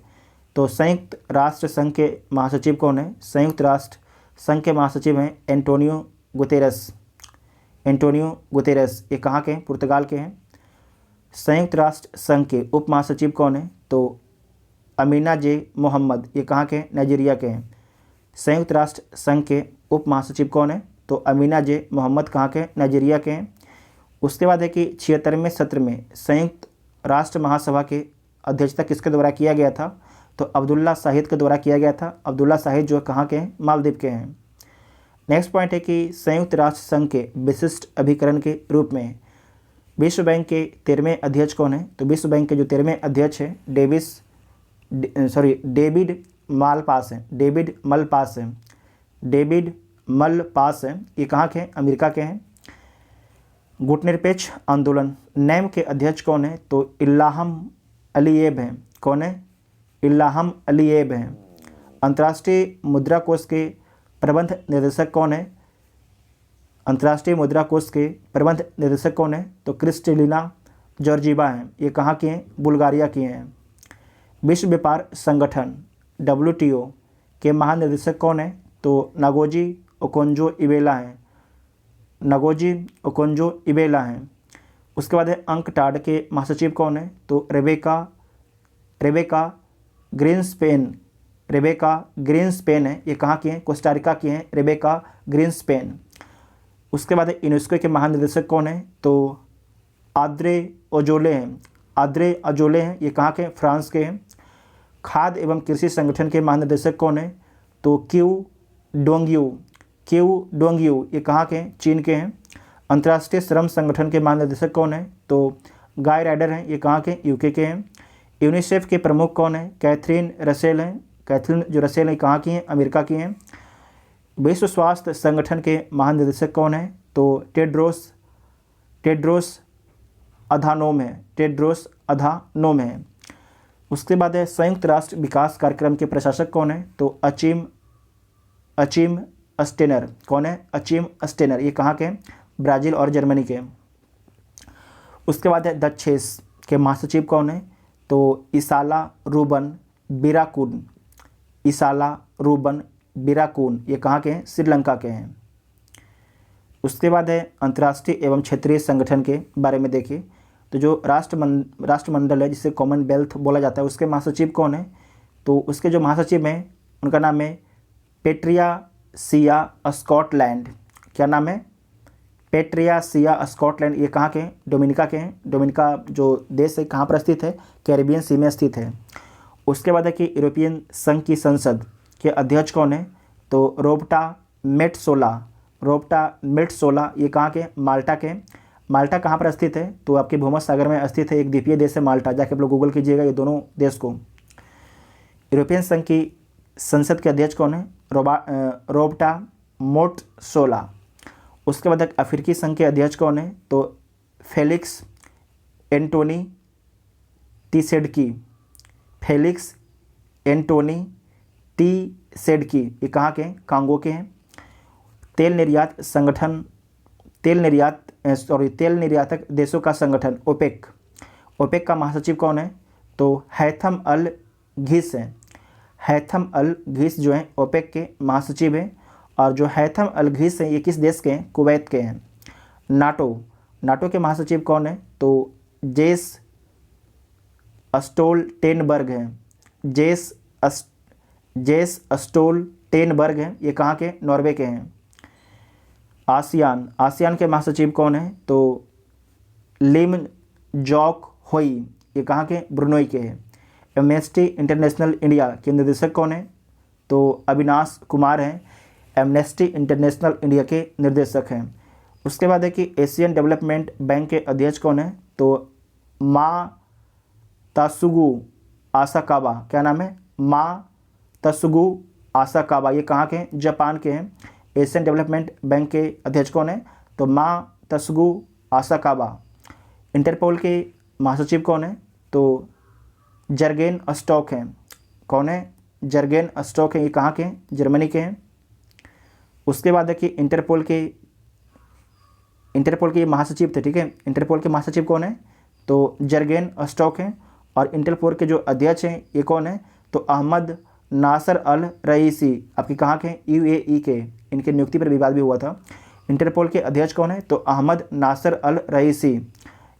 S1: तो संयुक्त राष्ट्र संघ के महासचिव कौन है? संयुक्त राष्ट्र संघ के महासचिव हैं एंटोनियो गुतेरस। एंटोनियो गुतेरस ये कहाँ के हैं? पुर्तगाल के हैं। संयुक्त राष्ट्र संघ के उप महासचिव कौन है? तो अमीना जे मोहम्मद, ये कहाँ के हैं? नाइजीरिया के हैं। संयुक्त राष्ट्र संघ के उप महासचिव कौन है? तो अमीना जे मोहम्मद कहाँ के हैं? नाइजीरिया के हैं। उसके बाद है कि 76वें सत्र में संयुक्त राष्ट्र महासभा के अध्यक्षता किसके द्वारा किया गया था? तो अब्दुल्ला शाहिद के द्वारा किया गया था। अब्दुल्ला शाहिद जो कहाँ के हैं? मालदीव के हैं। नेक्स्ट पॉइंट है कि संयुक्त राष्ट्र संघ के विशिष्ट अभिकरण के रूप में विश्व बैंक के 13वें अध्यक्ष कौन है? तो विश्व बैंक के जो 13वें अध्यक्ष हैं डेविड मालपास हैं। डेविड मलपास हैं। ये कहाँ के हैं? अमेरिका के हैं। गुटनिरपेक्ष आंदोलन नैम के अध्यक्ष कौन है? तो इल्हाम अलीयेव हैं। कौन है? इल्हाम अलीयेव हैं। अंतर्राष्ट्रीय मुद्रा कोष के प्रबंध निर्देशक कौन है? अंतर्राष्ट्रीय मुद्रा कोष के प्रबंध निर्देशक कौन है? तो क्रिस्टलिना जॉर्जीवा हैं। ये कहाँ की हैं? बुल्गारिया की हैं। विश्व व्यापार संगठन WTO के महानिदेशक कौन है? तो नागोजी ओकोंजो-इवेला हैं। नागोजी ओकोंजो-इवेला हैं। उसके बाद है अंकटाड के महासचिव कौन है? तो रेबेका ग्रीन्सपेन है। ये कहाँ की हैं? कोस्टारिका की हैं रेबेका ग्रीन्सपेन। उसके बाद यूनेस्को के महानिदेशक कौन है? तो आद्रे अजोले हैं। ये कहाँ के? फ्रांस के हैं। खाद्य एवं कृषि संगठन के महानिदेशक कौन है? तो क्यू डोंगयू। ये कहाँ के हैं? चीन के हैं। अंतर्राष्ट्रीय श्रम संगठन के महानिदेशक कौन है? तो गाय राइडर हैं। ये कहाँ के? UK के हैं। यूनिसेफ के प्रमुख कौन है? कैथरीन रसेल हैं। कैथरीन जो रसेल हैं कहाँ की हैं? अमेरिका की हैं। विश्व स्वास्थ्य संगठन के महानिदेशक कौन है? तो टेड्रोस अधानोम है। उसके बाद है संयुक्त राष्ट्र विकास कार्यक्रम के प्रशासक कौन है? तो अचीम अस्टेनर। कौन है? अचीम अस्टेनर। ये कहाँ के हैं? ब्राज़ील और जर्मनी के। उसके बाद है दक्षेस के महासचिव कौन है? तो इसाला रूबन बिराकून। ये कहाँ के हैं? श्रीलंका के हैं। उसके बाद है अंतर्राष्ट्रीय एवं क्षेत्रीय संगठन के बारे में देखिए। तो जो राष्ट्रमंडल है जिसे कॉमनवेल्थ बोला जाता है उसके महासचिव कौन है? तो उसके जो महासचिव हैं उनका नाम है पेट्रियासिया स्कॉटलैंड। क्या नाम है? पेट्रियासिया स्कॉटलैंड। ये कहाँ के हैं? डोमिनिका के हैं। डोमिनिका जो देश है कहाँ पर स्थित है? कैरिबियन सी में स्थित है। उसके बाद है कि यूरोपियन संघ की संसद के अध्यक्ष कौन है? तो रोबर्टा मेट्सोला। ये कहाँ के? माल्टा के। माल्टा कहाँ पर स्थित है? तो आपके भूमध्य सागर में स्थित है। एक द्वीपीय देश है माल्टा। जाके आप लोग गूगल कीजिएगा ये दोनों देश को। यूरोपियन संघ की संसद के अध्यक्ष कौन है? Roberta Metsola. उसके बाद अफ्रीकी संघ के अध्यक्ष कौन है? तो फेलिक्स एंटोनी टीसेडकी। ये कहाँ के हैं? कांगो के हैं। तेल निर्यातक देशों का संगठन ओपेक का महासचिव कौन है? तो हैथम अल घीस हैं। हैथम अल घीस जो हैं ओपेक के महासचिव हैं। और जो हैथम अल घीस हैं ये किस देश के हैं? कुवैत के हैं। नाटो के महासचिव कौन है? तो जेस स्टोल्टेनबर्ग हैं। जेस स्टोल्टेनबर्ग हैं। ये कहाँ के? नॉर्वे के हैं। आसियान के महासचिव कौन है? तो लिम जॉक होई। ये कहाँ के? ब्रुनोई के हैं। एमनेस्टी इंटरनेशनल इंडिया के निर्देशक कौन है? तो अविनाश कुमार हैं। एमनेस्टी इंटरनेशनल इंडिया के निर्देशक हैं। उसके बाद है कि एशियन डेवलपमेंट बैंक के अध्यक्ष कौन है? तो तात्सुगु आसाकावा। क्या नाम है? तात्सुगु आसाकावा। ये कहाँ के हैं? जापान के हैं। एशियन डेवलपमेंट बैंक के अध्यक्ष कौन है? तो तात्सुगु आसाकावा। इंटरपोल के महासचिव कौन है? तो जर्गेन स्टॉक हैं। कौन है? जर्गेन स्टॉक हैं। ये कहाँ के हैं? जर्मनी के हैं। उसके बाद है कि इंटरपोल के महासचिव थे। ठीक है, इंटरपोल के महासचिव कौन है? तो जर्गेन स्टॉक हैं। और इंटरपोल के जो अध्यक्ष हैं ये कौन है? तो अहमद नासर अल रईसी। आपके कहाँ के? UAE के। इनके नियुक्ति पर विवाद भी हुआ था। इंटरपोल के अध्यक्ष कौन है? तो अहमद नासर अल रईसी।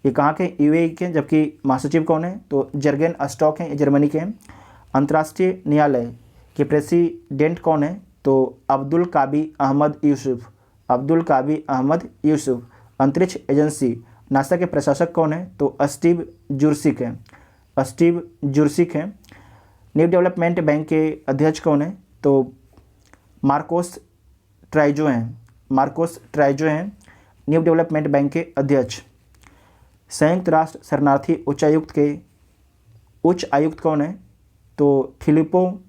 S1: ये कहाँ के? UAE के। जबकि महासचिव कौन है? तो जर्गेन स्टॉक हैं। जर्मनी के हैं। अंतर्राष्ट्रीय न्यायालय के प्रेसिडेंट कौन है? तो अब्दुल काबी अहमद यूसुफ। अंतरिक्ष एजेंसी नासा के प्रशासक कौन है? तो स्टीव जुरसिक हैं। न्यू डेवलपमेंट बैंक के अध्यक्ष कौन है? तो मार्कोस ट्राइजो हैं। न्यू डेवलपमेंट बैंक के अध्यक्ष। संयुक्त राष्ट्र शरणार्थी उच्च आयुक्त कौन है? तो फिलिपो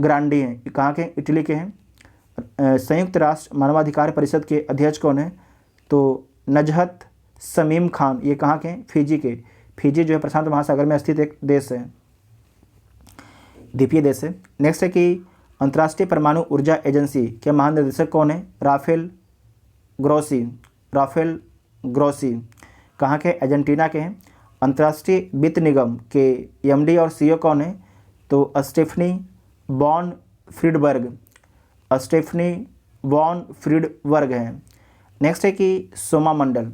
S1: ग्रांडी हैं। कहाँ के? इटली के हैं। संयुक्त राष्ट्र मानवाधिकार परिषद के अध्यक्ष कौन है? तो नजहत शमीम खान, ये कहाँ के हैं? फिजी के। फिजी जो है प्रशांत महासागर में स्थित एक देश है, द्वीपीय देश है। नेक्स्ट है कि अंतर्राष्ट्रीय परमाणु ऊर्जा एजेंसी के महानिदेशक कौन है? Rafale Grossi. राफेल ग्रोसी कहाँ के? अर्जेंटीना के हैं। अंतर्राष्ट्रीय वित्त निगम के एमडी और सीईओ कौन है? तो स्टेफनी वॉन फ्रीडबर्ग। स्टेफनी वॉन फ्रीडबर्ग है। नेक्स्ट है कि सोमा मंडल,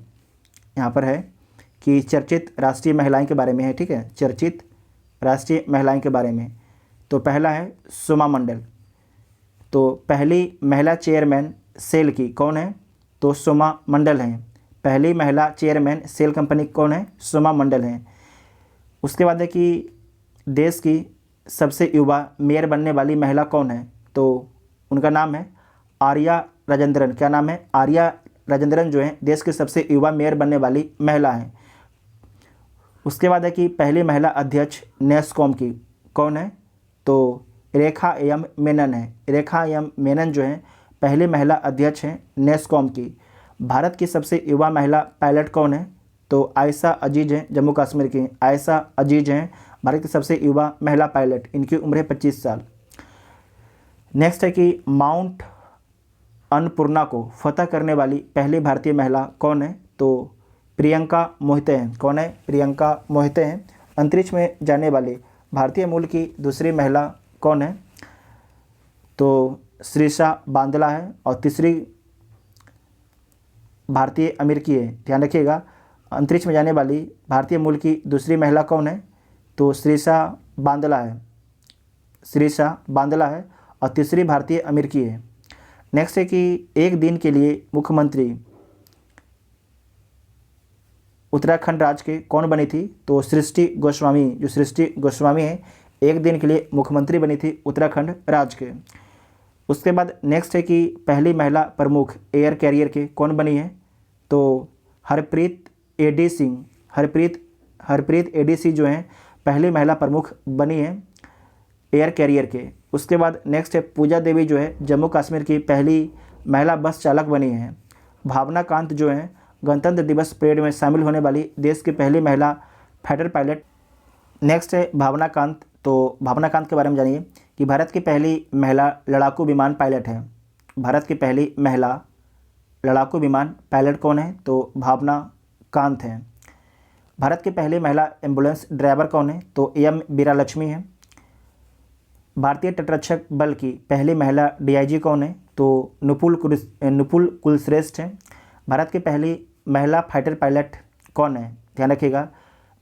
S1: यहाँ पर है कि चर्चित राष्ट्रीय महिलाएं के बारे में है, ठीक है, चर्चित राष्ट्रीय महिलाएं के बारे में। तो पहला है सोमा मंडल। तो पहली महिला चेयरमैन सेल की कौन है? तो सोमा मंडल हैं। पहली महिला चेयरमैन सेल कंपनी कौन है? सोमा मंडल हैं। उसके बाद है कि देश की सबसे युवा मेयर बनने वाली महिला कौन है? तो उनका नाम है आर्या राजेंद्रन। क्या नाम है? आर्या राजेंद्रन जो है देश की सबसे युवा मेयर बनने वाली महिला हैं। उसके बाद है कि पहली महिला अध्यक्ष नेस्कॉम की कौन है? तो रेखा एम मेनन है। रेखा एम मेनन जो है पहली महिला अध्यक्ष हैं नेस्कॉम की। भारत की सबसे युवा महिला पायलट कौन है? तो आयशा अजीज हैं, जम्मू कश्मीर की आयशा अजीज हैं भारत की सबसे युवा महिला पायलट। इनकी उम्र है 25 साल। नेक्स्ट है कि माउंट अन्नपूर्णा को फतह करने वाली पहली भारतीय महिला कौन है? तो प्रियंका मोहिते हैं। कौन है? प्रियंका मोहिते हैं। अंतरिक्ष में जाने वाली भारतीय मूल की दूसरी महिला कौन है? तो श्रीषा बांदला है। और तीसरी भारतीय अमेरिकी है, ध्यान रखिएगा। अंतरिक्ष में जाने वाली भारतीय मूल की दूसरी महिला कौन है? तो श्रीषा बांदला है। श्रीषा बांदला है। और तीसरी भारतीय अमेरिकी है। नेक्स्ट है कि एक दिन के लिए मुख्यमंत्री उत्तराखंड राज्य के कौन बनी थी? तो सृष्टि गोस्वामी। जो सृष्टि गोस्वामी है एक दिन के लिए मुख्यमंत्री बनी थी उत्तराखंड राज्य के। उसके बाद नेक्स्ट है कि पहली महिला प्रमुख एयर कैरियर के कौन बनी है? तो हरप्रीत एडी सिंह। हरप्रीत एडी सिंह जो हैं पहली महिला प्रमुख बनी है एयर कैरियर के। उसके बाद नेक्स्ट है पूजा देवी जो है जम्मू कश्मीर की पहली महिला बस चालक बनी है। भावना कांत जो है गणतंत्र दिवस परेड में शामिल होने वाली देश की पहली महिला फाइटर पायलट। नेक्स्ट है भावना कांत। तो भावना कांत के बारे में जानिए कि भारत की पहली महिला लड़ाकू विमान पायलट है। भारत की पहली महिला लड़ाकू विमान पायलट कौन है? तो भावना कांत हैं। भारत की पहली महिला एम्बुलेंस ड्राइवर कौन है? तो एम बीरालक्ष्मी है। भारतीय तटरक्षक बल की पहली महिला डीआईजी कौन है? तो नुपुल कुलश्रेष्ठ हैं। भारत की पहली महिला फाइटर पायलट कौन है? ध्यान रखिएगा,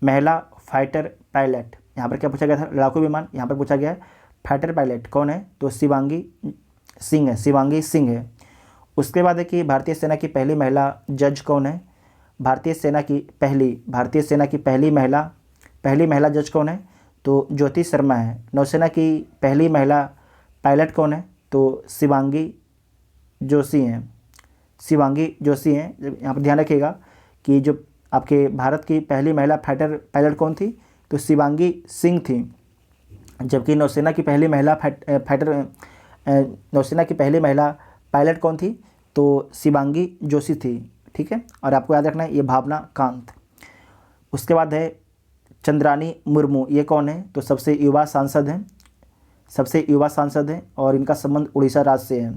S1: महिला फाइटर पायलट। यहाँ पर क्या पूछा गया था? लड़ाकू विमान। यहाँ पर पूछा गया है फाइटर पायलट कौन है? तो शिवांगी सिंह है। शिवांगी सिंह है। उसके बाद है कि भारतीय सेना की पहली महिला जज कौन है? भारतीय सेना की पहली महिला जज कौन है? तो ज्योति शर्मा है। नौसेना की पहली महिला पायलट कौन है? तो शिवांगी जोशी हैं। यहाँ पर ध्यान रखिएगा कि जो आपके भारत की पहली महिला फाइटर पायलट कौन थी? तो शिवांगी सिंह थी। जबकि नौसेना की पहली महिला पायलट कौन थी? तो शिवांगी जोशी थी, ठीक है। और आपको याद रखना है ये भावना कांत। उसके बाद है चंद्रानी मुर्मू। ये कौन है? तो सबसे युवा सांसद हैं और इनका संबंध उड़ीसा राज्य से है।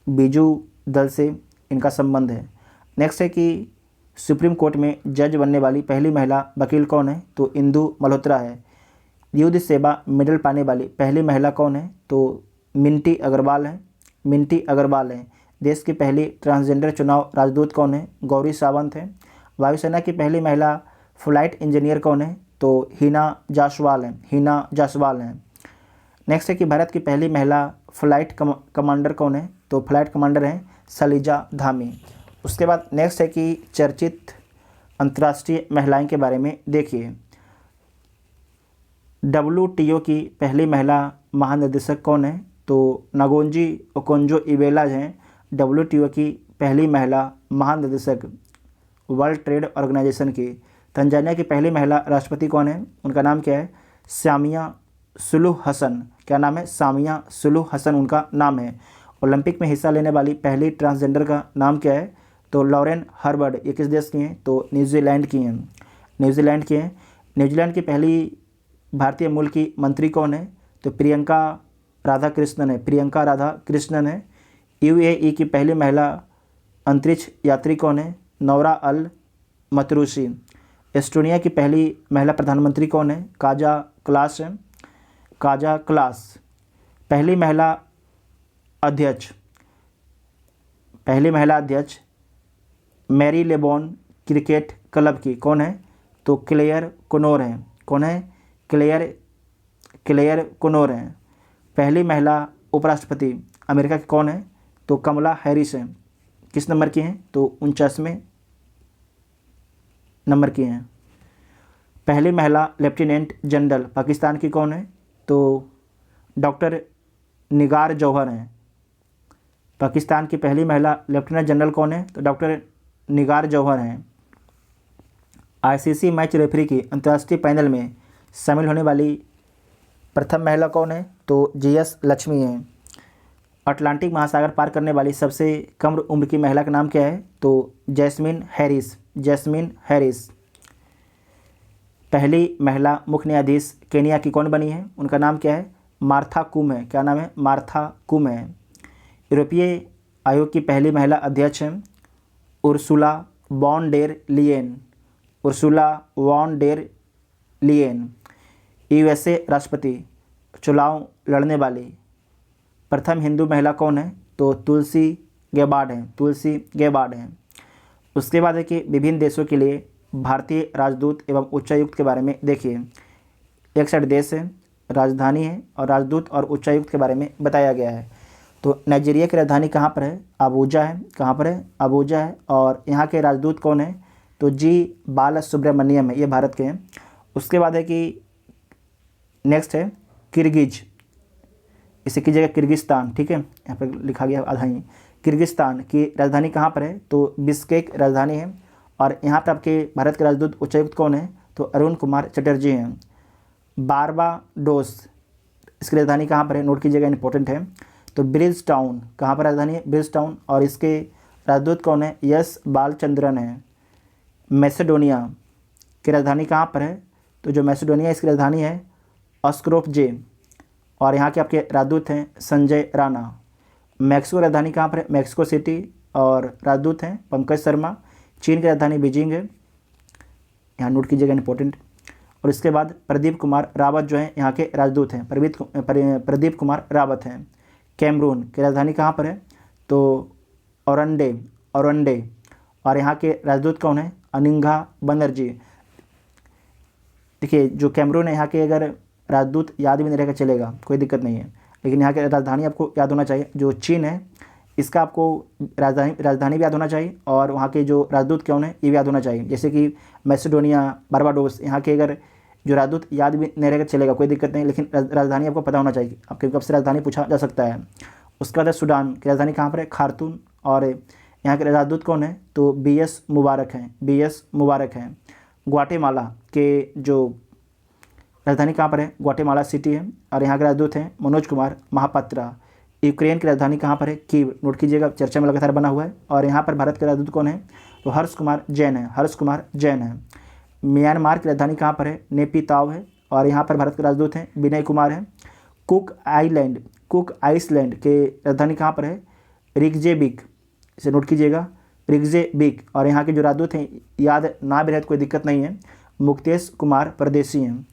S1: बीजू दल से इनका संबंध है। नेक्स्ट है कि सुप्रीम कोर्ट में जज बनने वाली पहली महिला वकील कौन है? तो इंदु मल्होत्रा है। युद्ध सेवा मेडल पाने वाली पहली महिला कौन है? तो मिंटी अग्रवाल हैं। देश की पहली ट्रांसजेंडर चुनाव राजदूत कौन है? गौरी सावंत है। वायुसेना की पहली महिला फ्लाइट इंजीनियर कौन है? तो हिना जायसवाल हैं। नेक्स्ट है कि भारत की पहली महिला फ्लाइट कमांडर कौन है? तो फ्लाइट कमांडर हैं सलीजा धामी। उसके बाद नेक्स्ट है कि चर्चित अंतर्राष्ट्रीय महिलाएं के बारे में देखिए। WTO की पहली महिला महानिदेशक कौन है? तो नागोंजी ओकोंजो इवेला हैं WTO की पहली महिला महानिदेशक वर्ल्ड ट्रेड ऑर्गेनाइजेशन की। तंजानिया की पहली महिला राष्ट्रपति कौन है? उनका नाम क्या है? सामिया सुलूह हसन। क्या नाम है? सामिया सुलूह हसन उनका नाम है। ओलंपिक में हिस्सा लेने वाली पहली ट्रांसजेंडर का नाम क्या है? तो लॉरेन हर्बर्ड ये किस देश की हैं? तो न्यूजीलैंड की हैं, न्यूजीलैंड की हैं। न्यूजीलैंड की पहली भारतीय मूल की मंत्री कौन है? तो प्रियंका राधा कृष्णन है, प्रियंका राधा कृष्णन है। यूएई की पहली महिला अंतरिक्ष यात्री कौन है? नौरा अल मतरूसी। एस्टोनिया की पहली महिला प्रधानमंत्री कौन है? काजा क्लास है, काजा क्लास। पहली महिला अध्यक्ष, पहली महिला अध्यक्ष मैरी लेबॉन क्रिकेट क्लब की कौन है? तो क्लेयर कुनोर हैं। कौन है? क्लेयर कुनोर हैं। पहली महिला उपराष्ट्रपति अमेरिका की कौन है? तो कमला हैरिस हैं। किस नंबर की हैं? तो 49वें नंबर की हैं। पहली महिला लेफ्टिनेंट जनरल पाकिस्तान की कौन है? तो डॉक्टर निगार जौहर हैं। पाकिस्तान की पहली महिला लेफ्टिनेंट जनरल कौन है? तो डॉक्टर निगार जौहर हैं। आईसीसी मैच रेफरी की अंतर्राष्ट्रीय पैनल में शामिल होने वाली प्रथम महिला कौन है? तो जीएस लक्ष्मी हैं। अटलांटिक महासागर पार करने वाली सबसे कम उम्र की महिला का नाम क्या है? तो जैस्मिन हैरिस, जैस्मिन हैरिस। पहली महिला मुख्य न्यायाधीश केनिया की कौन बनी है? उनका नाम क्या है? मार्था कुम है। क्या नाम है? मार्था कुम है। यूरोपीय आयोग की पहली महिला अध्यक्ष हैं Ursula von der Leyen, Ursula von der Leyen. USA राष्ट्रपति चुनाव लड़ने वाली प्रथम हिंदू महिला कौन है? तो तुलसी गेबार्ड हैं, तुलसी गेबार्ड हैं। उसके बाद है कि विभिन्न देशों के लिए भारतीय राजदूत एवं उच्चायुक्त के बारे में देखिए। 61 देश है, राजधानी है और राजदूत और उच्चायुक्त के बारे में बताया गया है। तो नाइजीरिया की राजधानी कहाँ पर है? अबूजा है। कहाँ पर है? अबूजा है। और यहाँ के राजदूत कौन है? तो जी बालसुब्रमण्यम है, ये भारत के हैं। उसके बाद है कि नेक्स्ट है किर्गिज, इसे कीजिएगा किर्गिस्तान, ठीक है, यहाँ पर लिखा गया आधा ही। किर्गिस्तान की राजधानी कहाँ पर है? तो बिश्केक राजधानी है। और यहाँ पर आपके भारत के राजदूत उच्चायुक्त कौन है? तो अरुण कुमार चटर्जी हैं। बारबाडोस, इसकी राजधानी कहाँ पर है? नोट कीजिएगा, इंपॉर्टेंट है। तो ब्रिज टाउन, कहाँ पर राजधानी है? Bridge town. और इसके राजदूत कौन है? यस बालचंद्रन है। मैसेडोनिया की राजधानी कहाँ पर है? तो जो मैसेडोनिया इसकी राजधानी है अस्क्रोफजे। और यहाँ के आपके राजदूत हैं संजय राणा। मैक्सिको राजधानी कहाँ पर है? Mexico city. और राजदूत हैं पंकज शर्मा। चीन की राजधानी बीजिंग है, यहाँ नोट कीजिएगा, इंपॉर्टेंट। और इसके बाद प्रदीप कुमार रावत जो हैं यहाँ के राजदूत हैं, प्रदीप कुमार रावत हैं। कैमरून की राजधानी कहाँ पर है? तो औरंडे, औरंडे। और यहाँ के राजदूत कौन है? अनिंगा बनर्जी। देखिए जो कैमरून है यहाँ के अगर राजदूत याद भी नहीं रहेगा चलेगा, कोई दिक्कत नहीं है, लेकिन यहाँ की राजधानी आपको याद होना चाहिए। जो चीन है इसका आपको राजधानी भी याद होना चाहिए और वहाँ के जो राजदूत कौन है ये भी याद होना चाहिए। जैसे कि मैसेडोनिया, बारबाडोस, यहाँ के अगर जो राजदूत याद भी नहीं रहेगा चलेगा, कोई दिक्कत नहीं, लेकिन राजधानी आपको पता होना चाहिए, आपके कब से राजधानी पूछा जा सकता है। उसके बाद सूडान की राजधानी कहाँ पर है? खार्तूम। और यहाँ के राजदूत कौन है? तो बीएस मुबारक हैं, बीएस मुबारक हैं। ग्वाटेमाला के जो राजधानी कहाँ पर है? ग्वाटेमाला सिटी है। और यहाँ के राजदूत हैं मनोज कुमार महापात्रा। यूक्रेन की राजधानी कहाँ पर है? कीव। नोट कीजिएगा, चर्चा में लगातार बना हुआ है। और यहाँ पर भारत के राजदूत कौन है? तो हर्ष कुमार जैन है, हर्ष कुमार जैन है। म्यांमार की राजधानी कहाँ पर है? नेपीताव है। और यहाँ पर भारत के राजदूत हैं विनय कुमार हैं। कुक आइसलैंड के राजधानी कहाँ पर है? रिग्जेबिक, इसे नोट कीजिएगा, रिग्जेबिक। और यहाँ के जो राजदूत हैं याद ना भी रहे तो कोई दिक्कत नहीं है, मुक्तेश कुमार परदेसी हैं।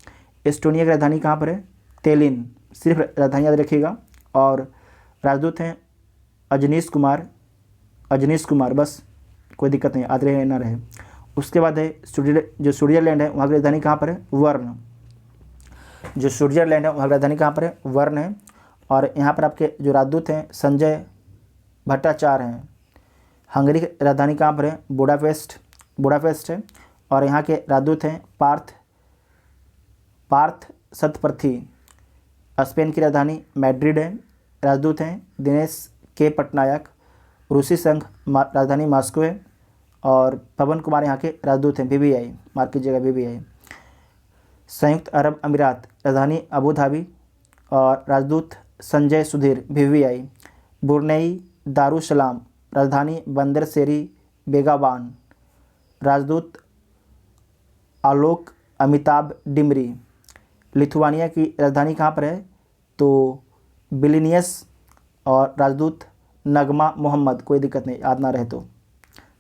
S1: एस्टोनिया की राजधानी कहाँ पर है? तेलिन, सिर्फ राजधानी याद रखिएगा। और राजदूत हैं अजनीश कुमार, बस, कोई दिक्कत नहीं, याद रहे ना रहे। उसके बाद है जो स्विट्जरलैंड है वहाँ की राजधानी कहाँ पर है? वर्ण। जो स्विट्जरलैंड है वहाँ की राजधानी कहाँ पर है? वर्ण है। और यहाँ पर आपके जो राजदूत हैं संजय भट्टाचार्य हैं। हंगरी की राजधानी कहाँ पर है? बुडापेस्ट है। और यहाँ के राजदूत हैं पार्थ सतपर्थी। स्पेन की राजधानी मैड्रिड है। राजदूत हैं दिनेश के पटनायक। रूसी संघ राजधानी मॉस्को है। और पवन कुमार यहाँ के राजदूत हैं, BBI, मार्क कीजिएगा, BBI। संयुक्त अरब अमीरात राजधानी अबू धाबी और राजदूत संजय सुधीर, BBI। ब्रुनेई दारुसलाम राजधानी बंदर शेरी, बेगाबान। राजदूत आलोक अमिताभ डिमरी। लिथुआनिया की राजधानी कहाँ पर है? तो विलिनियस। और राजदूत नगमा मोहम्मद। कोई दिक्कत नहीं, याद ना रहे तो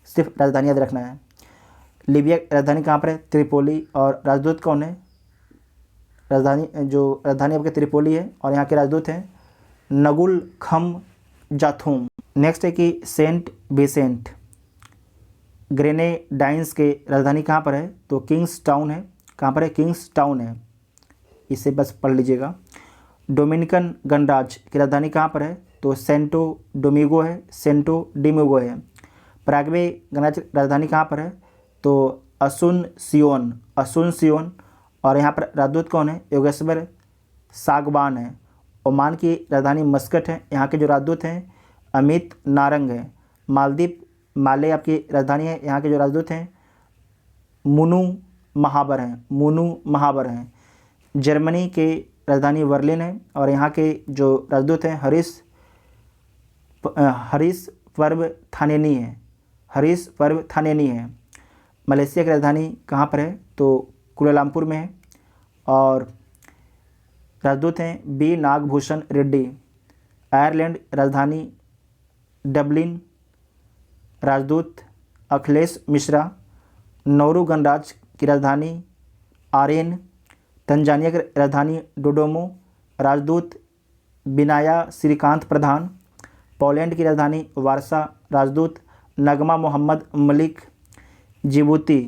S1: सिर्फ राजधानी याद रखना है। लीबिया की राजधानी कहाँ पर है? त्रिपोली। और राजदूत कौन है? राजधानी आपके त्रिपोली है और यहाँ के राजदूत हैं नगुल खम जाथुम। नेक्स्ट है कि सेंट विसेंट ग्रेनेडाइंस के राजधानी कहाँ पर है? तो किंग्स टाउन है। कहाँ पर है? किंग्स टाउन है, इसे बस पढ़ लीजिएगा। डोमिनिकन गणराज्य की राजधानी कहाँ पर है? तो सेंटो डोमिगो है, सेंटो डिमिगो है। पैराग्वे गणराज्य की राजधानी कहाँ पर है? तो असुनसियोन। और यहाँ पर राजदूत कौन है? योगेश्वर सागवान है। ओमान की राजधानी मस्कट है, यहाँ के जो राजदूत हैं अमित नारंग है। माले आपकी राजधानी है, यहाँ के जो राजदूत हैं मुनु महाबर हैं। जर्मनी के राजधानी बर्लिन है और यहाँ के जो राजदूत हैं हरीश पर्व थानेनी है। मलेशिया की राजधानी कहाँ पर है? तो कुलालमपुर में है और राजदूत हैं बी नागभूषण रेड्डी। आयरलैंड राजधानी डबलिन, राजदूत अखिलेश मिश्रा। नौरू गणराज्य की राजधानी आरेन। तंजानिया की राजधानी डोडोमो, राजदूत बिनाया श्रीकांत प्रधान। पोलैंड की राजधानी वारसा, राजदूत नगमा मोहम्मद मलिक। जिबूती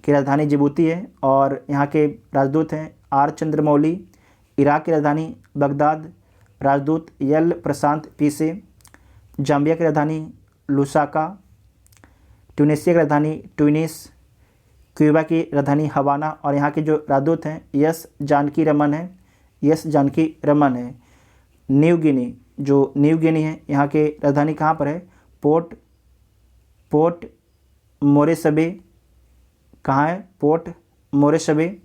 S1: की राजधानी जिबूती है और यहाँ के राजदूत हैं आर चंद्रमौली। इराक की राजधानी बगदाद, राजदूत यल प्रशांत पीसे। जाम्बिया की राजधानी लुसाका। ट्यूनीशिया की राजधानी ट्यूनिस। क्यूबा की राजधानी हवाना और यहाँ के जो राजदूत हैं यस जानकी रमन है। न्यू गिनी है, यहाँ के राजधानी कहाँ पर है? पोर्ट मोरेस्बे। कहाँ है? पोर्ट मोरेस्बे।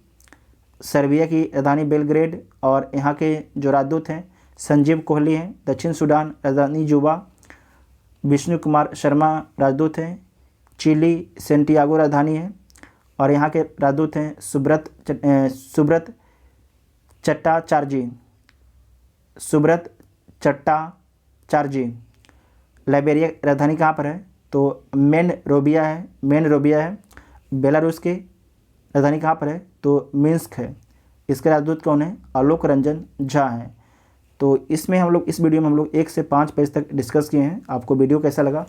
S1: सर्बिया की राजधानी बेलग्रेड और यहाँ के जो राजदूत हैं संजीव कोहली हैं। दक्षिण सूडान राजधानी जुबा, विष्णु कुमार शर्मा राजदूत हैं। चिली सेंटियागो राजधानी है और यहाँ के राजदूत हैं सुब्रत चट्टाचार्जी। लाइबेरिया राजधानी कहाँ पर है? तो मेनरोबिया है। बेलारूस की राजधानी कहाँ पर है? तो मिन्स्क है। इसके राजदूत कौन है? आलोक रंजन झा हैं। तो इस वीडियो में हम लोग 1 से 5 पेज तक डिस्कस किए हैं। आपको वीडियो कैसा लगा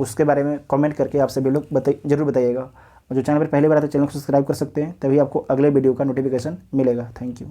S1: उसके बारे में कमेंट करके आप सभी लोग जरूर बताइएगा। और जो चैनल पर पहली बार आते हैं चैनल को सब्सक्राइब कर सकते हैं, तभी आपको अगले वीडियो का नोटिफिकेशन मिलेगा। Thank you.